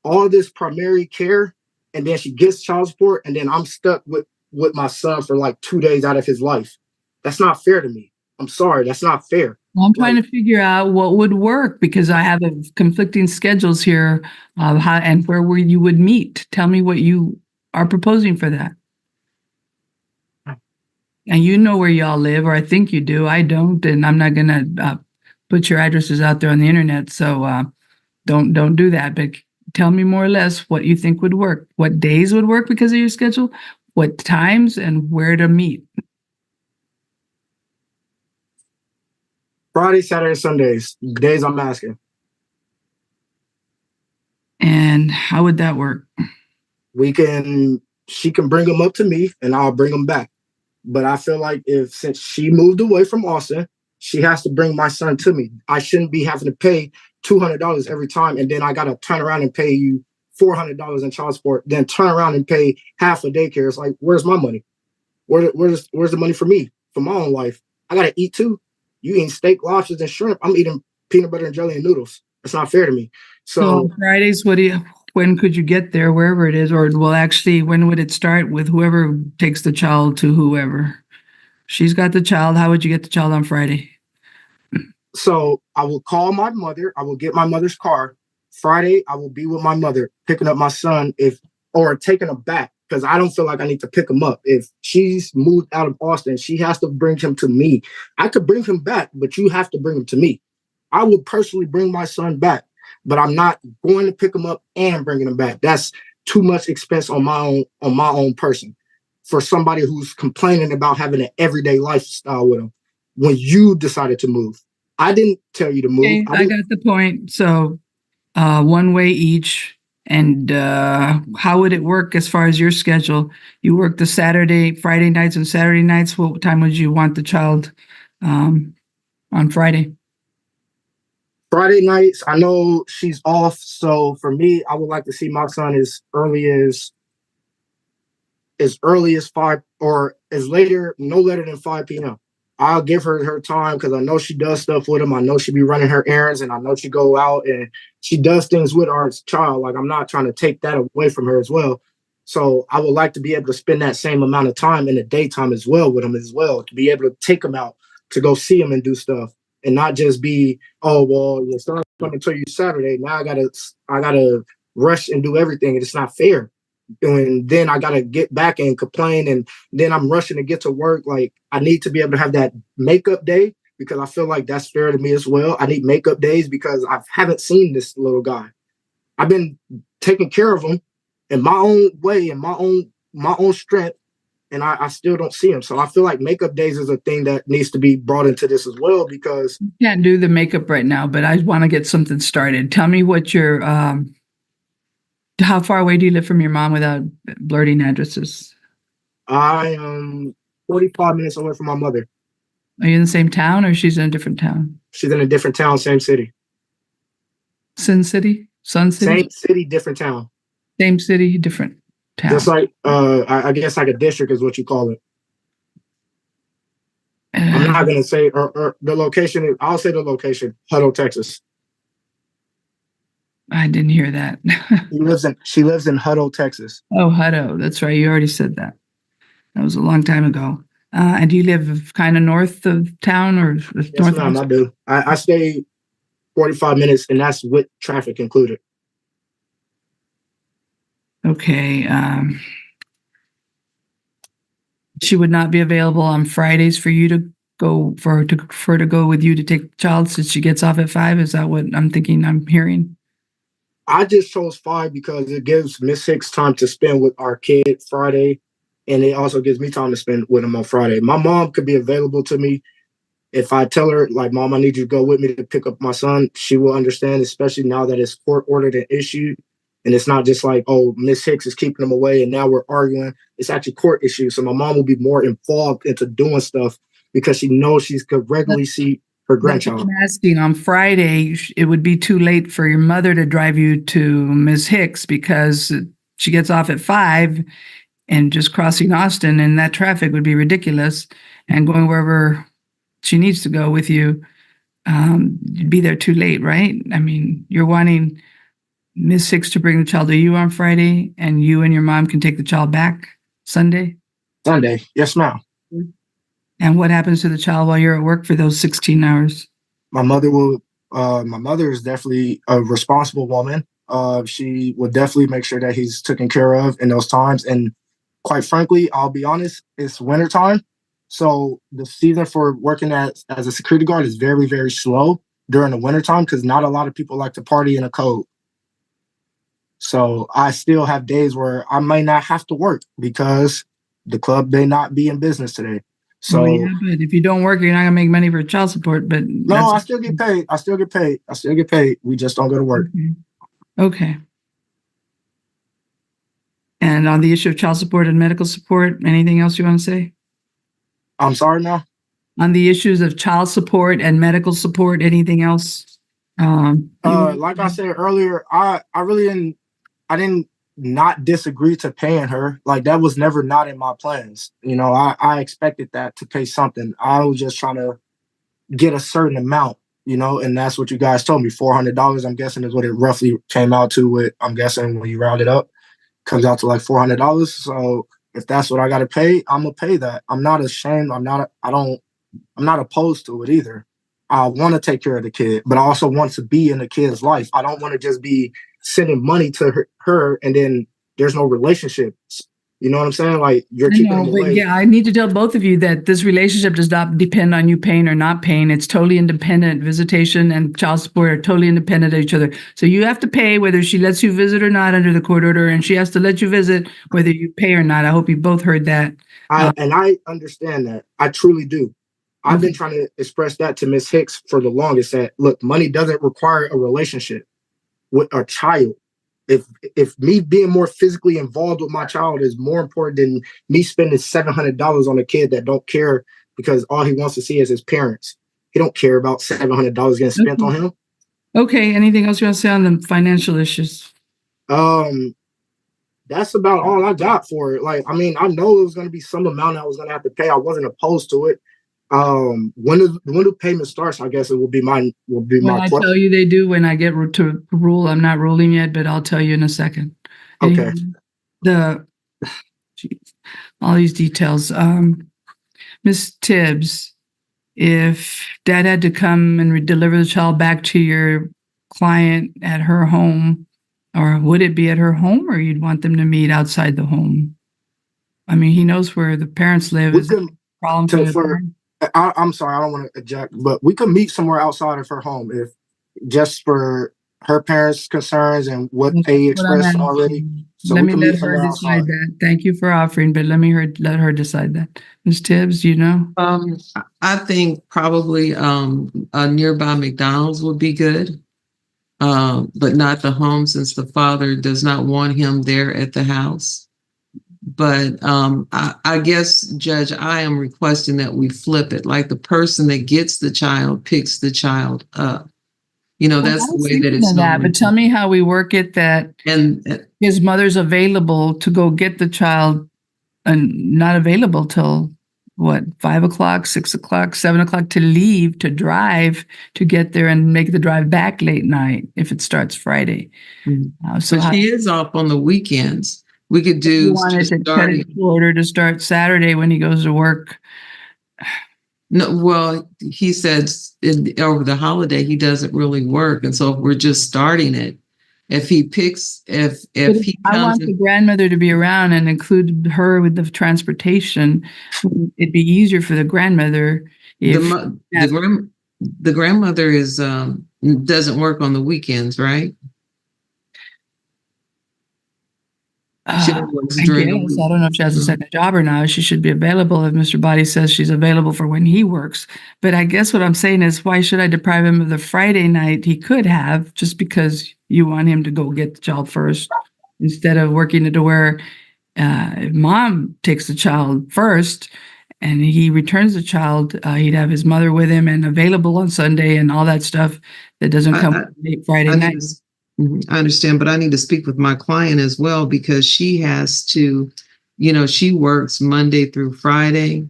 all this primary care and then she gets child support, and then I'm stuck with my son for like 2 days out of his life. That's not fair to me. I'm sorry. That's not fair. Well, I'm trying to figure out what would work, because I have conflicting schedules here of how and where you would meet. Tell me what you are proposing for that. And you know where y'all live, or I think you do. I don't, and I'm not gonna put your addresses out there on the internet. So don't do that. But tell me more or less what you think would work. What days would work because of your schedule? What times and where to meet? Friday, Saturday, Sundays. Days I'm asking. And how would that work? She can bring them up to me, and I'll bring them back. But I feel like since she moved away from Austin, she has to bring my son to me. I shouldn't be having to pay $200 every time, and then I got to turn around and pay you $400 in child support, then turn around and pay half a daycare. It's like, where's my money? Where's the money for me, for my own life? I got to eat too. You eating steak, lobsters, and shrimp. I'm eating peanut butter and jelly and noodles. It's not fair to me. So Fridays, when could you get there, wherever it is? Or when would it start with whoever takes the child to whoever? She's got the child. How would you get the child on Friday? So I will call my mother. I will get my mother's car. Friday, I will be with my mother, picking up my son or taking him back, because I don't feel like I need to pick him up. If she's moved out of Austin, she has to bring him to me. I could bring him back, but you have to bring him to me. I would personally bring my son back, but I'm not going to pick him up and bringing him back. That's too much expense on my own person for somebody who's complaining about having an everyday lifestyle with him when you decided to move. I didn't tell you to move. Okay, I got the point. So one way each. And how would it work as far as your schedule? You work the Friday nights and Saturday nights. What time would you want the child on Friday? Friday nights, I know she's off. So for me, I would like to see my son as early as 5 or no later than 5 p.m. I'll give her time because I know she does stuff with him. I know she be running her errands, and I know she go out and she does things with our child. Like, I'm not trying to take that away from her as well. So I would like to be able to spend that same amount of time in the daytime as well with him as well, to be able to take him out to go see him and do stuff, and not just be, oh, well, your son's coming to you Saturday. Now I gotta rush and do everything. And it's not fair. And then I gotta get back and complain, and then I'm rushing to get to work. Like, I need to be able to have that makeup day, because I feel like that's fair to me as well. I need makeup days because I haven't seen this little guy. I've been taking care of him in my own way, in my own strength, and I still don't see him. So I feel like makeup days is a thing that needs to be brought into this as well, because You can't do the makeup right now, but I want to get something started. Tell me what your how far away do you live from your mom without blurting addresses? I am 45 minutes away from my mother. Are you in the same town, or she's in a different town? She's in a different town, same city. Sun City? Sun City? Same city, different town. Same city, different town. Just like, I guess like a district is what you call it. I'm not going to say or the location. I'll say the location, Hutto, Texas. I didn't hear that. She lives in Hutto, Texas. Oh, Hutto. That's right. You already said that. That was a long time ago. And do you live kind of north of town, or Yes, north? ma'am, I do. I stay 45 minutes, and that's with traffic included. Okay. She would not be available on Fridays for you to go for her to go with you to take the child since she gets off at 5. Is that what I'm thinking? I'm hearing. I just chose 5 because it gives Miss Hicks time to spend with our kid Friday, and it also gives me time to spend with him on Friday. My mom could be available to me. If I tell her, like, Mom, I need you to go with me to pick up my son, she will understand, especially now that it's court ordered and issued. And it's not just like, oh, Miss Hicks is keeping him away and now we're arguing. It's actually court issues. So my mom will be more involved into doing stuff because she knows she could regularly see her grandchild. I'm asking, on Friday, it would be too late for your mother to drive you to Ms. Hicks because she gets off at 5, and just crossing Austin and that traffic would be ridiculous. And going wherever she needs to go with you, you'd be there too late, right? I mean, you're wanting Ms. Hicks to bring the child to you on Friday, and you and your mom can take the child back Sunday? Sunday, yes, ma'am. And what happens to the child while you're at work for those 16 hours? My mother is definitely a responsible woman. She will definitely make sure that he's taken care of in those times. And quite frankly, I'll be honest, it's wintertime. So the season for working as a security guard is very, very slow during the wintertime because not a lot of people like to party in a cold. So I still have days where I may not have to work because the club may not be in business today. So yeah, but if you don't work, you're not gonna make money for child support. But no, I still get paid. I still get paid. We just don't go to work. Okay. And on the issue of child support and medical support, anything else you want to say? I'm sorry, now. On the issues of child support and medical support, anything else? Like I said earlier, I didn't not disagree to paying her. Like, that was never not in my plans. You know, I expected that to pay something. I was just trying to get a certain amount, you know, and that's what you guys told me. $400, I'm guessing, is what it roughly came out to. I'm guessing when you round it up, comes out to like $400. So If that's what I got to pay, I'm gonna pay that. I'm not ashamed. I'm not opposed to it either. I want to take care of the kid, but I also want to be in the kid's life. I don't want to just be sending money to her and then there's no relationship. You know what I'm saying? Like, you're keeping them away. Yeah, I need to tell both of you that this relationship does not depend on you paying or not paying. It's totally independent. Visitation and child support are totally independent of each other. So you have to pay whether she lets you visit or not under the court order, and she has to let you visit whether you pay or not. I hope you both heard that. And I understand that. I truly do. I've been trying to express that to Ms. Hicks for the longest, that, look, money doesn't require a relationship with a child. If me being more physically involved with my child is more important than me spending $700 on a kid that don't care because all he wants to see is his parents. He don't care about $700 getting spent on him. Okay. Anything else you want to say on the financial issues? That's about all I got for it. Like, I mean, I know it was going to be some amount I was going to have to pay. I wasn't opposed to it. When the payment starts, I guess it will be my When I tell you they do, when I get to rule, I'm not ruling yet, but I'll tell you in a second. Okay. All these details. Ms. Tibbs, if dad had to come and deliver the child back to your client at her home, or would it be at her home, or you'd want them to meet outside the home? I mean, he knows where the parents live. Is it a problem for I'm sorry, I don't want to object, but we could meet somewhere outside of her home if just for her parents' concerns and what they expressed already. So let me let her decide that. Thank you for offering, but let her decide that. Ms. Tibbs, you know? I think probably a nearby McDonald's would be good, but not the home, since the father does not want him there at the house. But I guess, Judge, I am requesting that we flip it. Like, the person that gets the child picks the child up. You know, that's the way that it's done. But tell me how we work it that his mother's available to go get the child and not available till what, 5 o'clock, 6 o'clock, 7 o'clock to leave, to drive, to get there and make the drive back late night if it starts Friday. So she is off on the weekends. We could do order to start Saturday when he goes to work. No, well, he said over the holiday he doesn't really work, and so if we're just starting it, if he picks, if he comes, I want the grandmother to be around and include her with the transportation. It'd be easier for the grandmother. If the grandmother is doesn't work on the weekends, right? I don't know if she has a second job or not. She should be available if Mr. Body says she's available for when he works. But I guess what I'm saying is, why should I deprive him of the Friday night he could have just because you want him to go get the child first, instead of working it to where if mom takes the child first and he returns the child, he'd have his mother with him and available on Sunday and all that stuff that doesn't come late Friday night. I understand, but I need to speak with my client as well, because she has to, you know, she works Monday through Friday.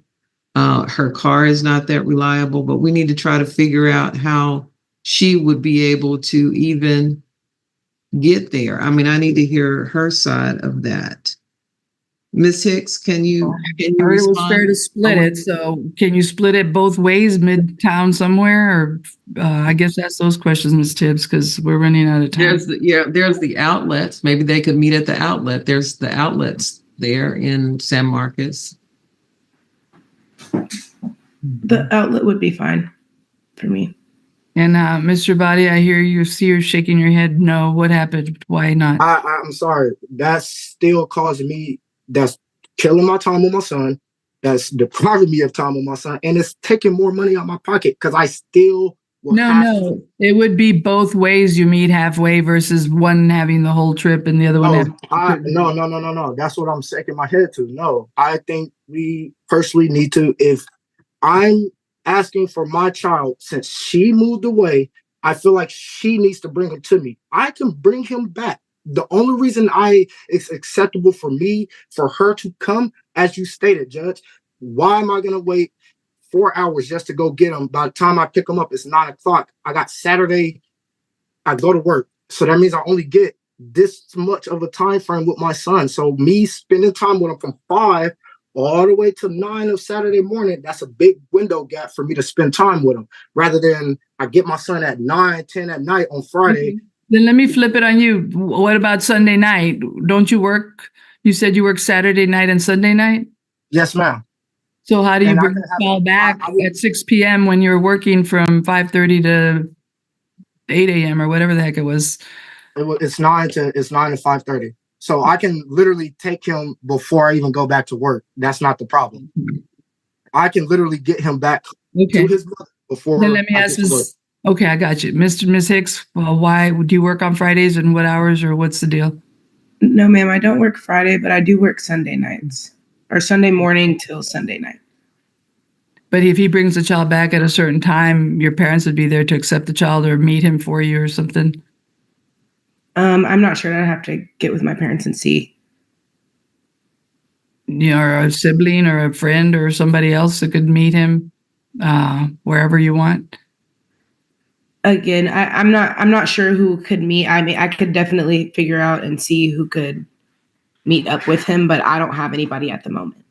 Her car is not that reliable, but we need to try to figure out how she would be able to even get there. I mean, I need to hear her side of that. Ms. Hicks, can you respond? It was fair to split it. So can you split it both ways, midtown somewhere? Or I guess that's those questions, Ms. Tibbs, because we're running out of time. There's the outlets. Maybe they could meet at the outlet. There's the outlets there in San Marcos. The outlet would be fine for me. And Mr. Body, I hear you shaking your head. No, what happened? Why not? I'm sorry. That's still causing me. That's killing my time with my son. That's depriving me of time with my son. And it's taking more money out of my pocket because I still will No. It would be both ways. You meet halfway versus one having the whole trip and the other one having No. That's what I'm shaking my head to. No, I think we personally need to, if I'm asking for my child, since she moved away, I feel like she needs to bring him to me. I can bring him back. The only reason it's acceptable for me, for her to come, as you stated, Judge, why am I going to wait 4 hours just to go get him? By the time I pick him up, it's 9 o'clock. I got Saturday, I go to work. So that means I only get this much of a time frame with my son. So me spending time with him from 5 all the way to 9 of Saturday morning, that's a big window gap for me to spend time with him, rather than I get my son at 9, 10 at night on Friday. Then let me flip it on you. What about Sunday night? Don't you work? You said you work Saturday night and Sunday night? Yes, ma'am. So how do you And I bring can the have- child back I would- at 6 p.m. when you're working from 5:30 to 8 a.m. or whatever the heck it was? It's 9 to 5:30. So I can literally take him before I even go back to work. That's not the problem. I can literally get him back Okay. to his mother before. Then let me I ask get to work. this. Okay, I got you. Miss Hicks, well, why do you work on Fridays and what hours or what's the deal? No, ma'am, I don't work Friday, but I do work Sunday nights or Sunday morning till Sunday night. But if he brings the child back at a certain time, your parents would be there to accept the child or meet him for you or something? I'm not sure. I'd have to get with my parents and see. You know, or a sibling or a friend or somebody else that could meet him wherever you want? Again, I'm not sure who could meet. I mean, I could definitely figure out and see who could meet up with him, but I don't have anybody at the moment.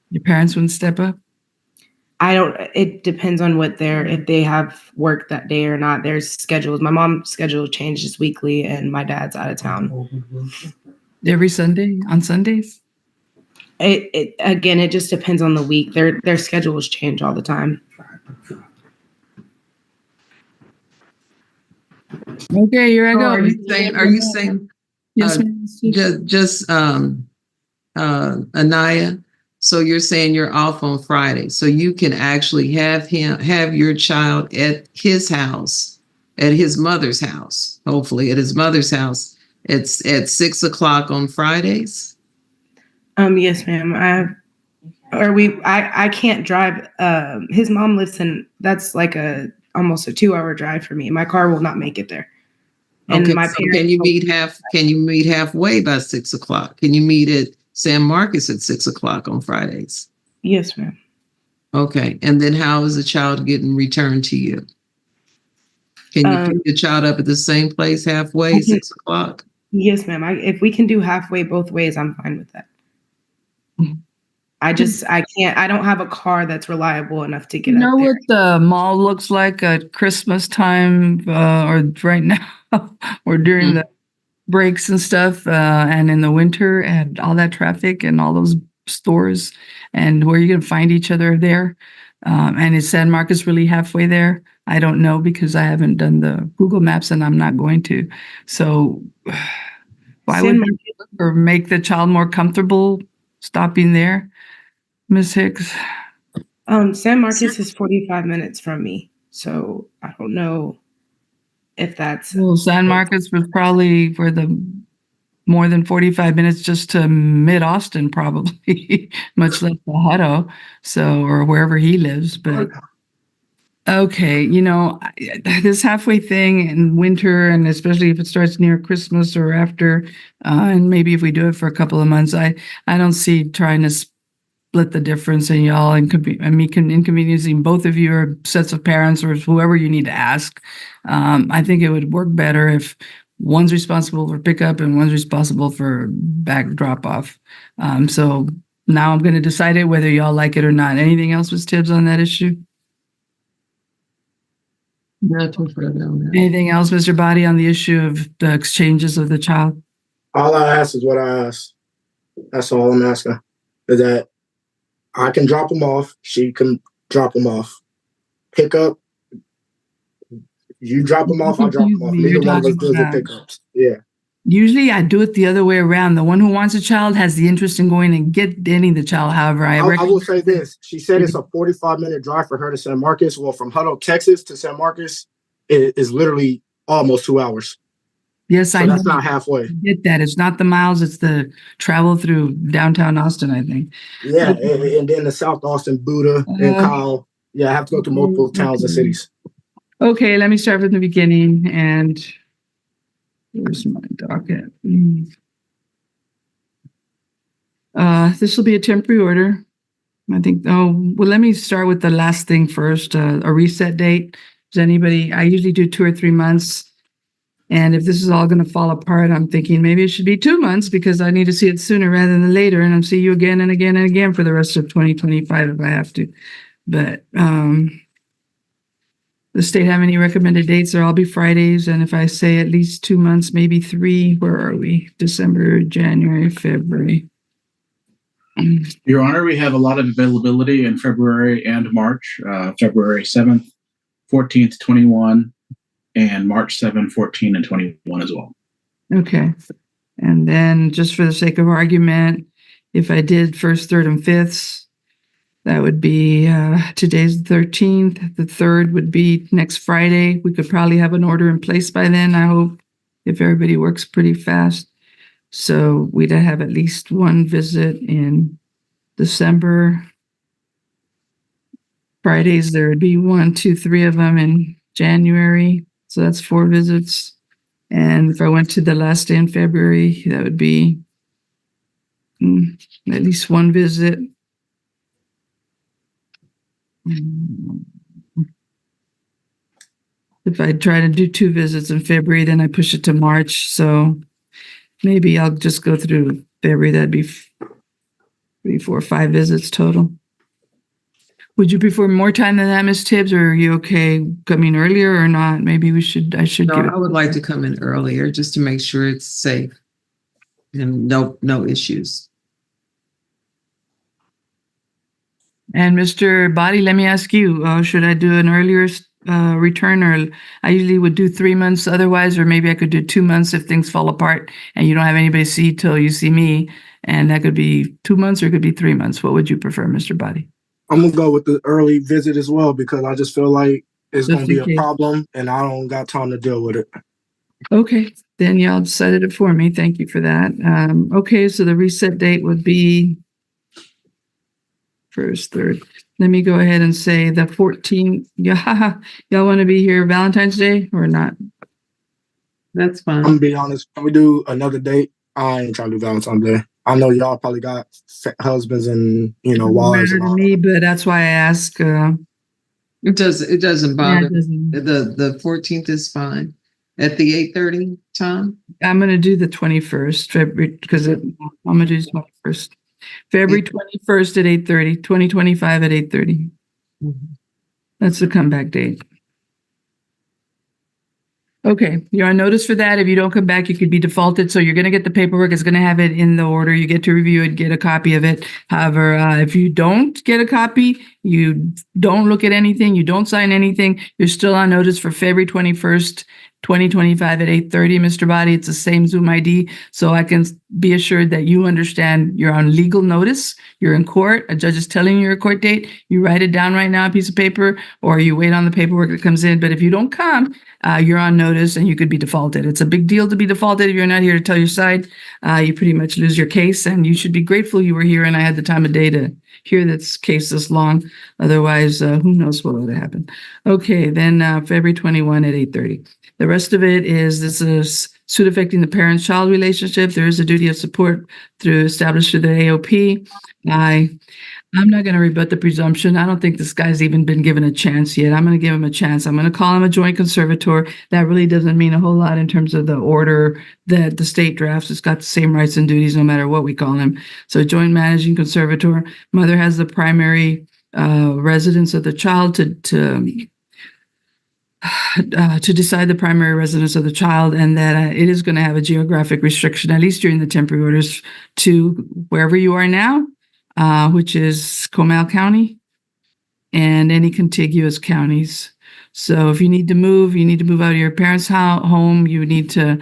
Your parents wouldn't step up? It depends on if they have work that day or not. There's schedules. My mom's schedule changes weekly and my dad's out of town. Every Sunday? On Sundays? It just depends on the week. Their schedules change all the time. Okay, here I So go. are you saying Yes, ma'am. just Anaya? So you're saying you're off on Friday, so you can actually have your child at his house, at his mother's house, hopefully at his mother's house. It's at 6 o'clock on Fridays. Yes, ma'am. I can't drive. His mom lives that's like almost a 2-hour drive for me. My car will not make it there. And Okay, my so parents. can you meet halfway by 6 o'clock? Can you meet at San Marcos at 6 o'clock on Fridays? Yes, ma'am. Okay, and then how is the child getting returned to you? Can you pick the child up at the same place halfway, 6 o'clock? Yes, ma'am. If we can do halfway both ways, I'm fine with that. I can't. I don't have a car that's reliable enough to get You know up there. what the mall looks like at Christmas time or right now or during the breaks and stuff and in the winter and all that traffic and all those stores and where you can find each other there. And is San Marcos really halfway there? I don't know because I haven't done the Google Maps and I'm not going to. So why would you or make the child more comfortable stopping there, Ms. Hicks? San Marcos is 45 minutes from me, so I don't know if that's. Well, San Marcos was probably for the more than 45 minutes just to mid-Austin, probably, much less the Hutto, so, or wherever he lives. But okay, you know, this halfway thing in winter, and especially if it starts near Christmas or after, and maybe if we do it for a couple of months, I don't see trying to split the difference and y'all inconveniencing both of your sets of parents or whoever you need to ask. I think it would work better if one's responsible for pickup and one's responsible for back drop off. So now I'm going to decide it whether y'all like it or not. Anything else, Ms. Tibbs, on that issue? Anything else, Mr. Body, on the issue of the exchanges of the child? All I ask is what I ask. That's all I'm asking. Is that I can drop him off. She can drop him off. Pick up. You drop him off. I drop him off. Neither one of us does the pickups. Yeah. Usually I do it the other way around. The one who wants a child has the interest in going and getting the child. However, I will say this. She said it's a 45-minute drive for her to San Marcos. Well, from Hutto, Texas to San Marcos is literally almost 2 hours. Yes, so I know. That's not halfway. I get that. It's not the miles. It's the travel through downtown Austin, I think. Yeah. And then the South Austin, Buda, and Kyle. Yeah, I have to go to multiple towns and cities. Okay, let me start from the beginning. And where's my docket? This will be a temporary order. I think, let me start with the last thing first, a reset date. Does anybody, I usually do 2 or 3 months. And if this is all going to fall apart, I'm thinking maybe it should be 2 months because I need to see it sooner rather than later. And I'll see you again and again and again for the rest of 2025 if I have to. But the state have any recommended dates? They'll all be Fridays. And if I say at least 2 months, maybe 3, where are we? December, January, February. Your Honor, we have a lot of availability in February and March, February 7th, 14th, 21, and March 7, 14, and 21 as well. Okay. And then just for the sake of argument, if I did 1st, 3rd, and 5th, that would be today's the 13th. The 3rd would be next Friday. We could probably have an order in place by then, I hope, if everybody works pretty fast. So we'd have at least one visit in December. Fridays, there would be 1, 2, 3 of them in January. So that's 4 visits. And if I went to the last day in February, that would be at least 1 visit. If I try to do 2 visits in February, then I push it to March. So maybe I'll just go through February. That'd be 3, 4, 5 visits total. Would you prefer more time than that, Ms. Tibbs, or are you okay coming earlier or not? Maybe I should No, give it. I would like to come in earlier just to make sure it's safe and no issues. And Mr. Body, let me ask you, should I do an earlier return, or I usually would do 3 months otherwise, or maybe I could do 2 months if things fall apart and you don't have anybody to see till you see me, and that could be 2 months or it could be 3 months. What would you prefer, Mr. Body? I'm gonna go with the early visit as well because I just feel like it's Just gonna be in a case. problem and I don't got time to deal with it. Okay, then y'all decided it for me. Thank you for that. Okay, so the reset date would be 1st, 3rd. Let me go ahead and say the 14th. Yeah, y'all want to be here Valentine's Day or not? That's I'm fine. gonna be honest. Can we do another date? I ain't trying to do Valentine's Day. I know y'all probably got husbands and Doesn't wives matter and to all. me, but that's why I ask. It doesn't Yeah, bother. it doesn't- The 14th is fine. At the 8:30 time? I'm going to do the 21st, February, because I'm going to do the 21st. February 21st at 8:30, 2025 at 8:30. That's the comeback date. Okay, you're on notice for that. If you don't come back, you could be defaulted. So you're going to get the paperwork. It's going to have it in the order. You get to review it, get a copy of it. However, if you don't get a copy, you don't look at anything, you don't sign anything, you're still on notice for February 21st, 2025 at 8:30, Mr. Body. It's the same Zoom ID. So I can be assured that you understand you're on legal notice. You're in court. A judge is telling you your court date. You write it down right now on a piece of paper, or you wait on the paperwork that comes in. But if you don't come, you're on notice and you could be defaulted. It's a big deal to be defaulted. If you're not here to tell your side, you pretty much lose your case, and you should be grateful you were here and I had the time of day to hear this case this long. Otherwise, who knows what would have happened. Okay, then February 21 at 8:30. The rest of it is this is suit affecting the parent-child relationship. There is a duty of support established through the AOP. I'm not going to rebut the presumption. I don't think this guy's even been given a chance yet. I'm going to give him a chance. I'm going to call him a joint conservator. That really doesn't mean a whole lot in terms of the order that the state drafts. It's got the same rights and duties no matter what we call him. So joint managing conservator. Mother has the primary residence of the child to decide the primary residence of the child, and that it is going to have a geographic restriction, at least during the temporary orders, to wherever you are now, which is Comal County and any contiguous counties. So if you need to move out of your parents' home, you need to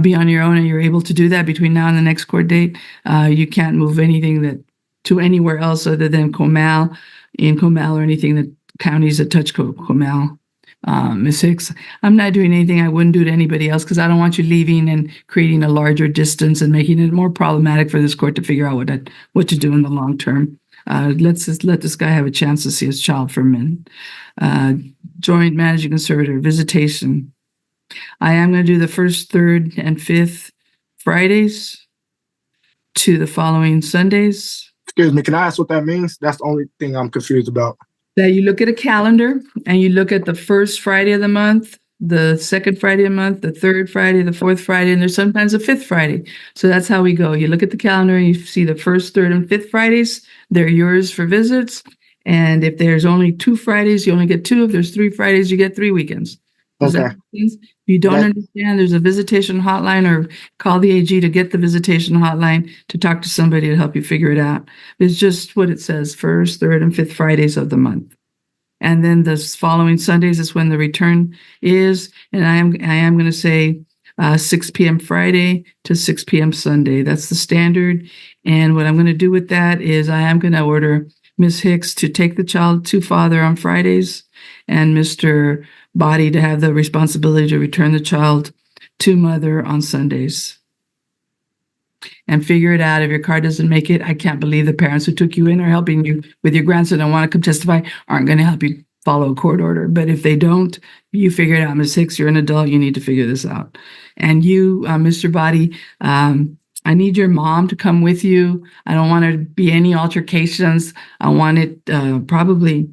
be on your own, and you're able to do that between now and the next court date. You can't move anything to anywhere else other than Comal, or anything that counties that touch Comal. Ms. Hicks, I'm not doing anything I wouldn't do to anybody else because I don't want you leaving and creating a larger distance and making it more problematic for this court to figure out what to do in the long term. Let's just let this guy have a chance to see his child for a minute. Joint managing conservator, visitation. I am going to do the 1st, 3rd, and 5th Fridays to the following Sundays. Excuse me, can I ask what that means? That's the only thing I'm confused about. That you look at a calendar and you look at the first Friday of the month the second Friday a month, the third Friday, the fourth Friday, and there's sometimes a fifth Friday. So that's how we go. You look at the calendar, you see the first, third, and fifth Fridays. They're yours for visits. And if there's only 2 Fridays, you only get 2. If there's 3 Fridays, you get 3 weekends. Does that make sense? If you don't understand, there's a visitation hotline, or call the AG to get the visitation hotline to talk to somebody to help you figure it out. It's just what it says, first, third, and fifth Fridays of the month. And then the following Sundays is when the return is. And I am going to say 6 p.m. Friday to 6 p.m. Sunday. That's the standard. And what I'm going to do with that is I am going to order Ms. Hicks to take the child to father on Fridays, and Mr. Body to have the responsibility to return the child to mother on Sundays. And figure it out. If your car doesn't make it, I can't believe the parents who took you in or helping you with your grandson and want to come testify aren't going to help you follow a court order. But if they don't, you figure it out. Ms. Hicks, you're an adult. You need to figure this out. And you, Mr. Body, I need your mom to come with you. I don't want there to be any altercations. I want it probably,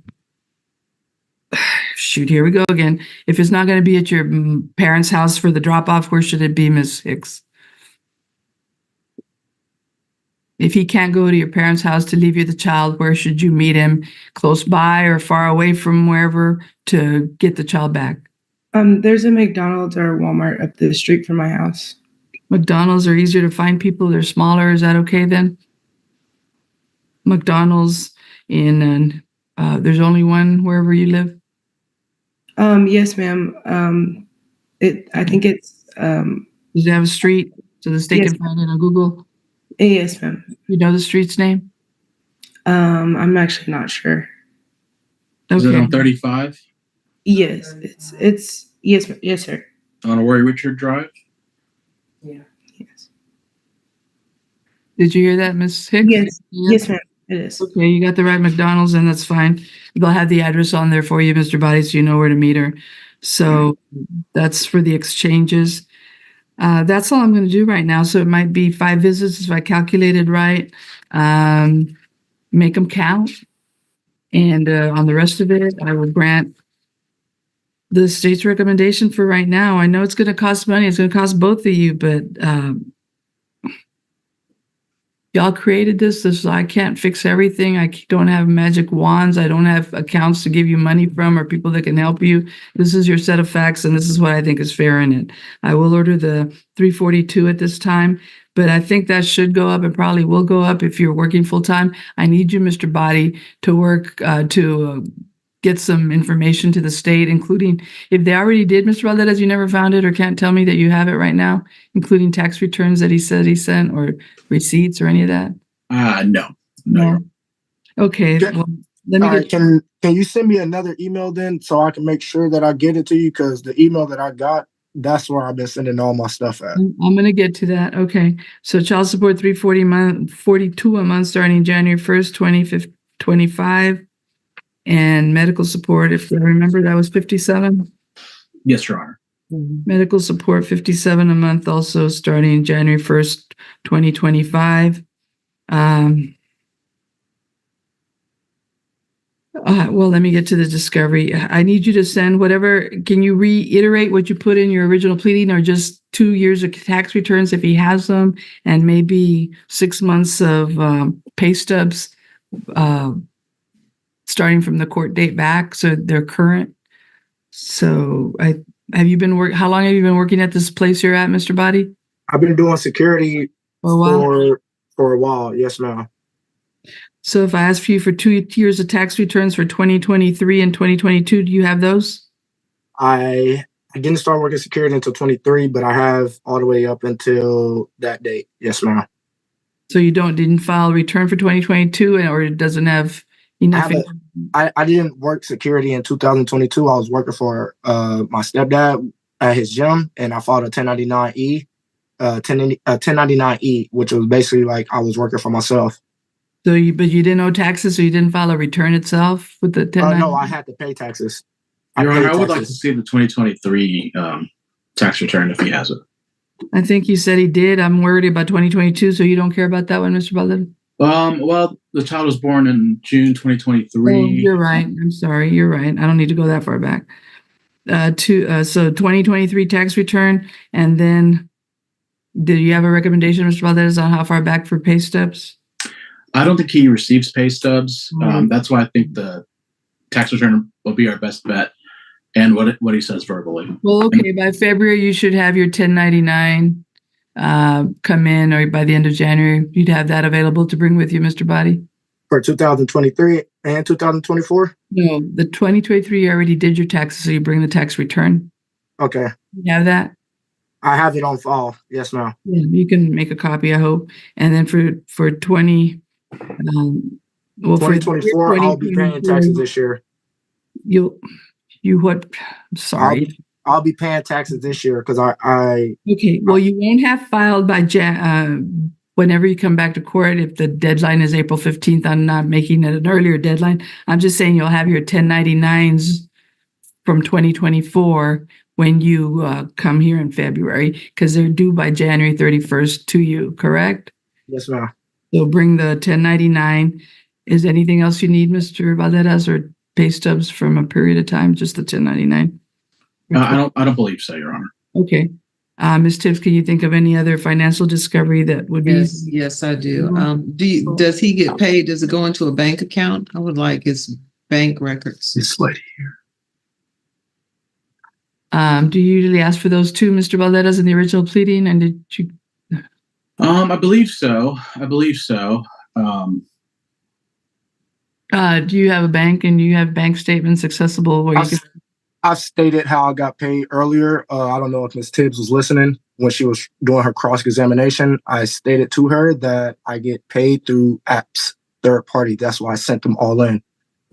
shoot, here we go again. If it's not going to be at your parents' house for the drop-off, where should it be, Ms. Hicks? If he can't go to your parents' house to leave you the child, where should you meet him? Close by or far away from wherever to get the child back? There's a McDonald's or a Walmart up the street from my house. McDonald's are easier to find people. They're smaller. Is that okay then? McDonald's in, there's only one wherever you live? Yes, ma'am. I think it's, Does it have a street so the state can find it on Google? yes, ma'am. You know the street's name? I'm actually not sure. Is it on 35? Yes, it's yes, sir. On Warry Richard Drive? Yes. Did you hear that, Ms. Hicks? Yes, yes, ma'am. It is. Okay, you got the right McDonald's, and that's fine. They'll have the address on there for you, Mr. Body, so you know where to meet her. So that's for the exchanges. That's all I'm going to do right now. So it might be 5 visits if I calculated right. Make them count. And on the rest of it, I will grant the state's recommendation for right now. I know it's going to cost money. It's going to cost both of you, but y'all created this. I can't fix everything. I don't have magic wands. I don't have accounts to give you money from or people that can help you. This is your set of facts, and this is what I think is fair in it. I will order the 342 at this time, but I think that should go up and probably will go up if you're working full time. I need you, Mr. Body, to work to get some information to the state, including if they already did, Mr. Valdez, you never found it or can't tell me that you have it right now, including tax returns that he said he sent or receipts or any of that? No. Okay. Well, let me get. Can you send me another email then so I can make sure that I get it to you? Because the email that I got, that's where I've been sending all my stuff at. I'm going to get to that. Okay. So child support $342 a month starting January 1st, 2025. And medical support, if I remember, that was 57. Yes, Your Honor. Medical support 57 a month, also starting January 1st, 2025. Well, let me get to the discovery. I need you to send whatever. Can you reiterate what you put in your original pleading, or just 2 years of tax returns if he has them, and maybe 6 months of pay stubs starting from the court date back, so they're current. So how long have you been working at this place you're at, Mr. Body? I've been doing security for a while. Yes, ma'am. So if I ask for you for 2 years of tax returns for 2023 and 2022, do you have those? I didn't start working security until 23, but I have all the way up until that date. Yes, ma'am. So you didn't file a return for 2022, or it doesn't have enough? I didn't work security in 2022. I was working for my stepdad at his gym, and I filed a 1099E, 1099E, which was basically like I was working for myself. But you didn't owe taxes, so you didn't file a return itself with the 1099? No, I had to pay taxes. Your Honor, I would like to see the 2023 tax return if he has it. I think you said he did. I'm worried about 2022, so you don't care about that one, Mr. Butler? Well, the child was born in June 2023. Oh, you're right. I'm sorry. You're right. I don't need to go that far back. So 2023 tax return, and then did you have a recommendation, Mr. Valdez, on how far back for pay stubs? I don't think he receives pay stubs. Mm. That's why I think the tax return will be our best bet, and what he says verbally. Well, okay, by February, you should have your 1099 come in, or by the end of January, you'd have that available to bring with you, Mr. Body? For 2023 and 2024? No, the 2023, you already did your taxes, so you bring the tax return. Okay. You have that? I have it on file. Yes, ma'am. Yeah, you can make a copy, I hope. And then for 2024, I'll be paying taxes this year. You what? I'm sorry. I'll be paying taxes this year because I Okay, well, you won't have filed by whenever you come back to court. If the deadline is April 15th, I'm not making it an earlier deadline. I'm just saying you'll have your 1099s from 2024 when you come here in February, because they're due by January 31st to you, correct? Yes, ma'am. So bring the 1099. Is there anything else you need, Mr. Valdez, or pay stubs from a period of time? Just the 1099? I don't believe so, Your Honor. Okay. Ms. Tibbs, can you think of any other financial discovery that would be? Yes, I do. Does he get paid? Does it go into a bank account? I would like his bank records. This lady here. Do you usually ask for those too, Mr. Valdez, in the original pleading? And did you? I believe so. Do you have a bank and you have bank statements accessible where you can? I've stated how I got paid earlier. I don't know if Ms. Tibbs was listening when she was doing her cross-examination. I stated to her that I get paid through apps, third party. That's why I sent them all in.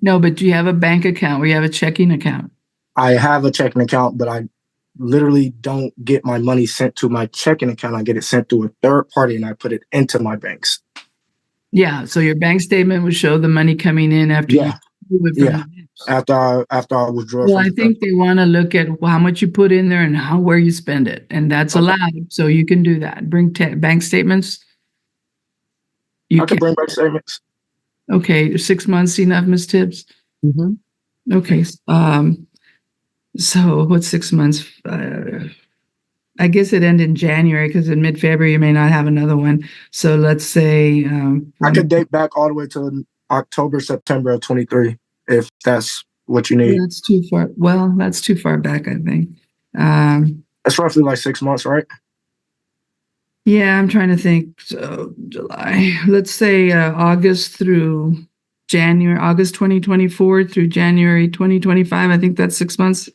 No, but do you have a bank account where you have a checking account? I have a checking account, but I literally don't get my money sent to my checking account. I get it sent to a third party and I put it into my banks. Yeah. So your bank statement would show the money coming in after you do it from after I withdraw. Well, I think they want to look at how much you put in there and where you spend it, and that's allowed. So you can do that. Bring bank statements. I can bring bank statements. Okay, 6 months enough, Ms. Tibbs? Mm-hmm. Okay. So what's 6 months? I guess it ended in January because in mid-February you may not have another one. So let's say I could date back all the way to October, September of 23, if that's what you need. That's too far. Well, that's too far back, I think. It's roughly like 6 months, right? Yeah, I'm trying to think. So July, let's say August through January, August 2024 through January 2025. I think that's 6 months.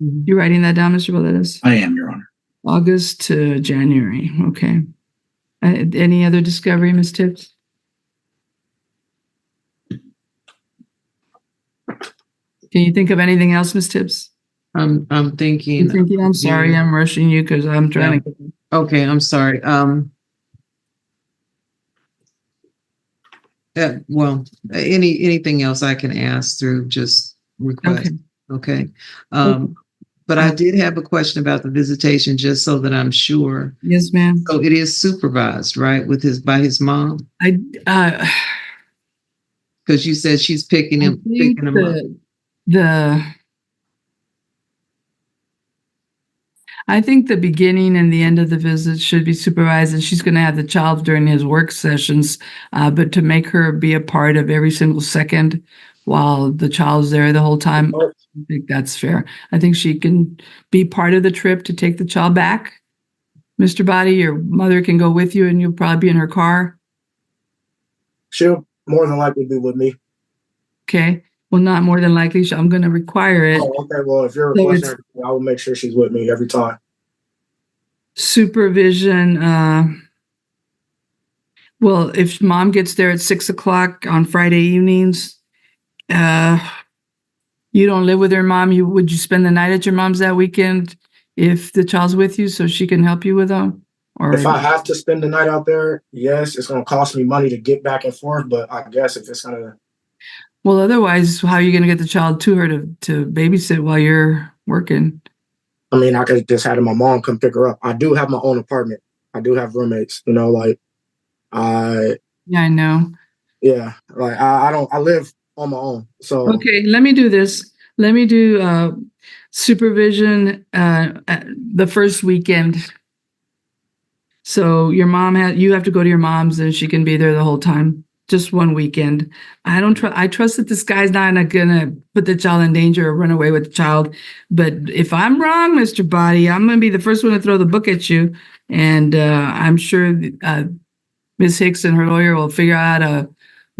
You writing that down, Mr. Valdez? I am, Your Honor. August to January. Okay. Any other discovery, Ms. Tibbs? Can you think of anything else, Ms. Tibbs? I'm thinking. I'm sorry, I'm rushing you because I'm trying to. Okay, I'm sorry. Well, anything else I can ask through just request. Okay. But I did have a question about the visitation, just so that I'm sure. Yes, ma'am. So it is supervised, right, by his mom? Because you said she's picking him up. I think the beginning and the end of the visit should be supervised, and she's going to have the child during his work sessions, but to make her be a part of every single second while the child's there the whole time, I think that's fair. I think she can be part of the trip to take the child back. Mr. Body, your mother can go with you and you'll probably be in her car. She'll more than likely be with me. Okay. Well, not more than likely. I'm going to require it. Oh, okay. Well, if you're requesting her, I will make sure she's with me every time. Supervision. Well, if mom gets there at 6 o'clock on Friday evenings, you don't live with her mom. Would you spend the night at your mom's that weekend if the child's with you so she can help you with them? Or if I have to spend the night out there, yes, it's going to cost me money to get back and forth. But I guess if it's going to. Well, otherwise, how are you going to get the child to her to babysit while you're working? I mean, I could just have my mom come pick her up. I do have my own apartment. I do have roommates, Yeah, I know. Yeah, like I live on my own. So Okay, let me do this. Let me do supervision the first weekend. So you have to go to your mom's and she can be there the whole time. Just one weekend. I trust that this guy's not gonna put the child in danger or run away with the child. But if I'm wrong, Mr. Body, I'm gonna be the first one to throw the book at you. And I'm sure Ms. Hicks and her lawyer will figure out how to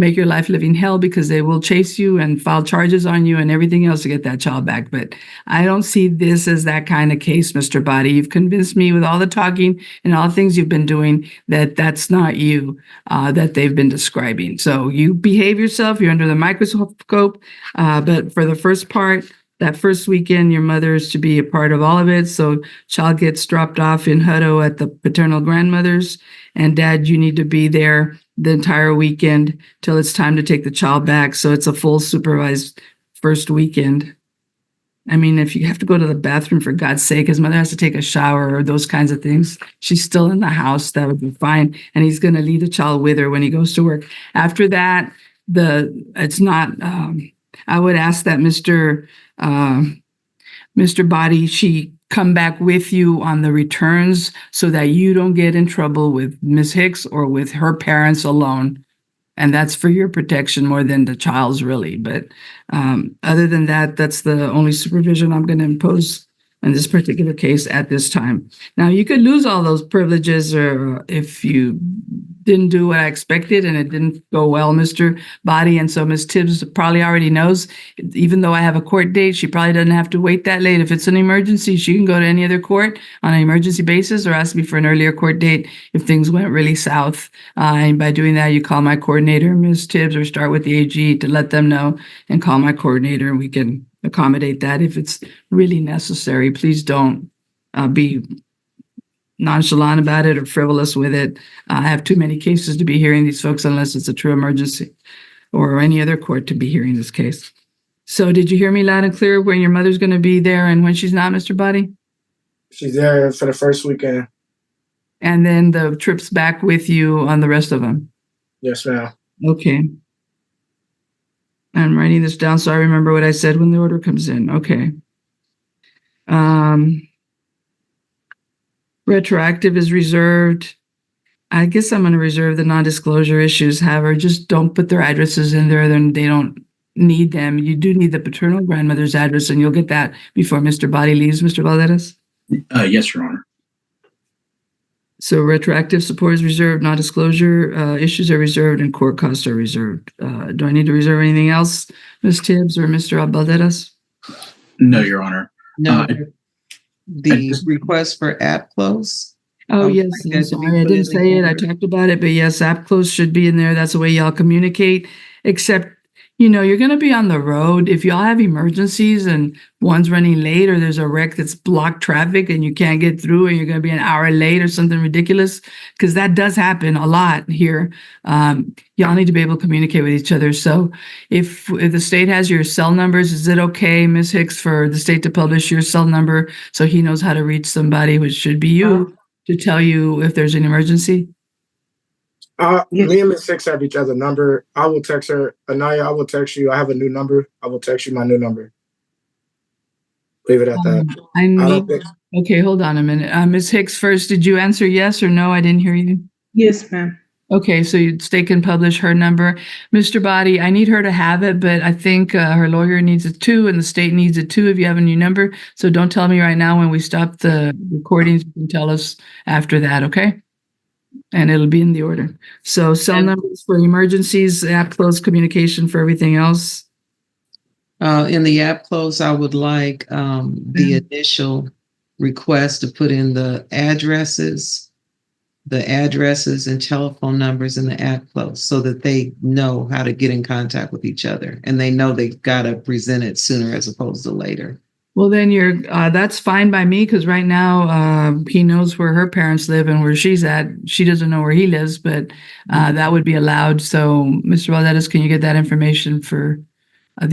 make your life living hell, because they will chase you and file charges on you and everything else to get that child back. But I don't see this as that kind of case, Mr. Body. You've convinced me with all the talking and all the things you've been doing that that's not you that they've been describing. So you behave yourself. You're under the microscope. But for the first part, that first weekend, your mother is to be a part of all of it. So child gets dropped off in Hutto at the paternal grandmother's, and dad, you need to be there the entire weekend till it's time to take the child back. So it's a full supervised first weekend. I mean, if you have to go to the bathroom, for God's sake, his mother has to take a shower or those kinds of things, she's still in the house, that would be fine. And he's going to leave the child with her when he goes to work. After that, it's not, I would ask that Mr. Body, she come back with you on the returns so that you don't get in trouble with Ms. Hicks or with her parents alone. And that's for your protection more than the child's, really. But other than that, that's the only supervision I'm going to impose in this particular case at this time. Now, you could lose all those privileges or if you didn't do what I expected and it didn't go well, Mr. Body. And so Ms. Tibbs probably already knows, even though I have a court date, she probably doesn't have to wait that late. If it's an emergency, she can go to any other court on an emergency basis or ask me for an earlier court date if things went really south. And by doing that, you call my coordinator, Ms. Tibbs, or start with the AG to let them know and call my coordinator, and we can accommodate that if it's really necessary. Please don't be nonchalant about it or frivolous with it. I have too many cases to be hearing these folks unless it's a true emergency, or any other court to be hearing this case. So did you hear me loud and clear when your mother's going to be there and when she's not, Mr. Body? she's there for the first weekend. And then the trips back with you on the rest of them? Yes, ma'am. Okay. I'm writing this down so I remember what I said when the order comes in. Okay. Retroactive is reserved. I guess I'm going to reserve the non-disclosure issues. However, just don't put their addresses in there, then they don't need them. You do need the paternal grandmother's address, and you'll get that before Mr. Body leaves, Mr. Valderas? Yes, Your Honor. So retroactive support is reserved, non-disclosure issues are reserved, and court costs are reserved. Do I need to reserve anything else, Ms. Tibbs or Mr. Valderas? No, Your Honor. No, the request for app close. Oh, would yes, like I'm that to be sorry, I put didn't in the say it, I order. talked about it, but yes, app close should be in there, that's the way y'all communicate, except, you know, you're gonna be on the road, if y'all have emergencies and one's running late, or there's a wreck that's blocked traffic and you can't get through, and you're gonna be an hour late or something ridiculous, because that does happen a lot here, y'all need to be able to communicate with each other, so if the state has your cell numbers, is it okay, Ms. Hicks, for the state to publish your cell number so he knows how to reach somebody, which should be you, to tell you if there's an emergency? Me and Ms. Six have each other's number. I will text her. Anaya, I will text you. I have a new number. I will text you my new number. Leave it at that. I I need, don't think. okay, hold on a minute. Ms. Hicks, first, did you answer yes or no? I didn't hear you. Yes, ma'am. Okay, so state can publish her number. Mr. Body, I need her to have it, but I think her lawyer needs it too, and the state needs it too if you have a new number. So don't tell me right now. When we stop the recordings, you can tell us after that, okay? And it'll be in the order. So cell numbers for emergencies, app close communication for everything else. In the app close, I would like the initial request to put in the addresses and telephone numbers in the app close so that they know how to get in contact with each other, and they know they've got to present it sooner as opposed to later. Well, then that's fine by me, because right now he knows where her parents live and where she's at. She doesn't know where he lives, but that would be allowed. So, Mr. Valderas, can you get that information for I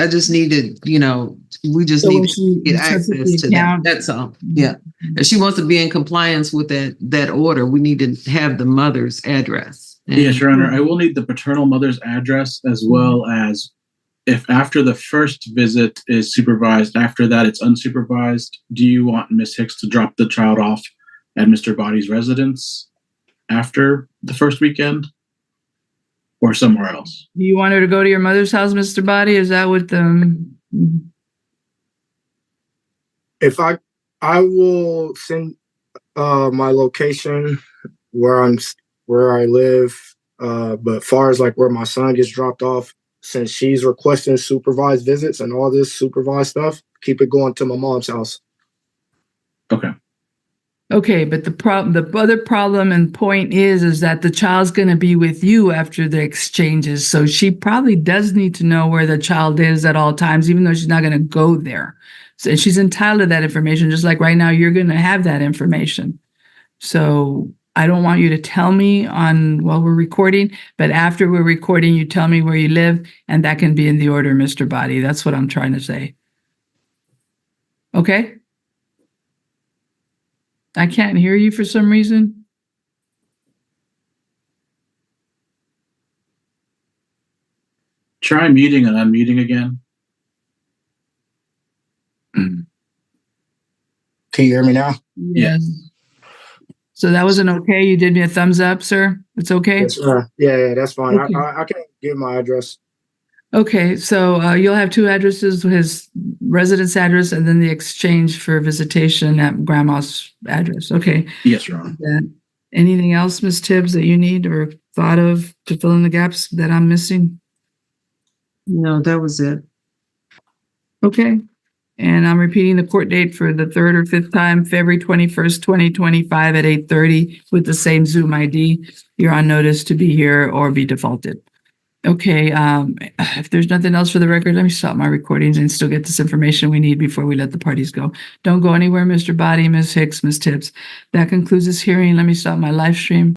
just needed, we just So need when she to get sets up access the to that. account- That's all. Yeah. If she wants to be in compliance with that order, we need to have the mother's address. Yes, Your Honor. I will need the paternal mother's address as well as if after the first visit is supervised, after that it's unsupervised. Do you want Ms. Hicks to drop the child off at Mr. Body's residence after the first weekend or somewhere else? Do you want her to go to your mother's house, Mr. Body? Is that what the? If I will send my location where I live, but far as like where my son gets dropped off, since she's requesting supervised visits and all this supervised stuff, keep it going to my mom's house. Okay. Okay, but the other problem and point is that the child's going to be with you after the exchanges. So she probably does need to know where the child is at all times, even though she's not going to go there. So she's entitled to that information, just like right now you're going to have that information. So I don't want you to tell me while we're recording, but after we're recording, you tell me where you live, and that can be in the order, Mr. Body. That's what I'm trying to say. Okay? I can't hear you for some reason. Try muting and unmuting again. Can you hear me now? Yes. So that was an okay. You did me a thumbs up, sir. It's okay. Yes, sir. Yeah, that's fine. Okay. I can give my address. Okay, so you'll have two addresses: his residence address and then the exchange for visitation at grandma's address. Okay. Yes, Your Honor. Anything else, Ms. Tibbs, that you need or thought of to fill in the gaps that I'm missing? No, that was it. Okay. And I'm repeating the court date for the third or fifth time, February 21st, 2025 at 8:30 with the same Zoom ID. You're on notice to be here or be defaulted. Okay, if there's nothing else for the record, let me stop my recordings and still get this information we need before we let the parties go. Don't go anywhere, Mr. Body, Ms. Hicks, Ms. Tibbs. That concludes this hearing. Let me stop my live stream.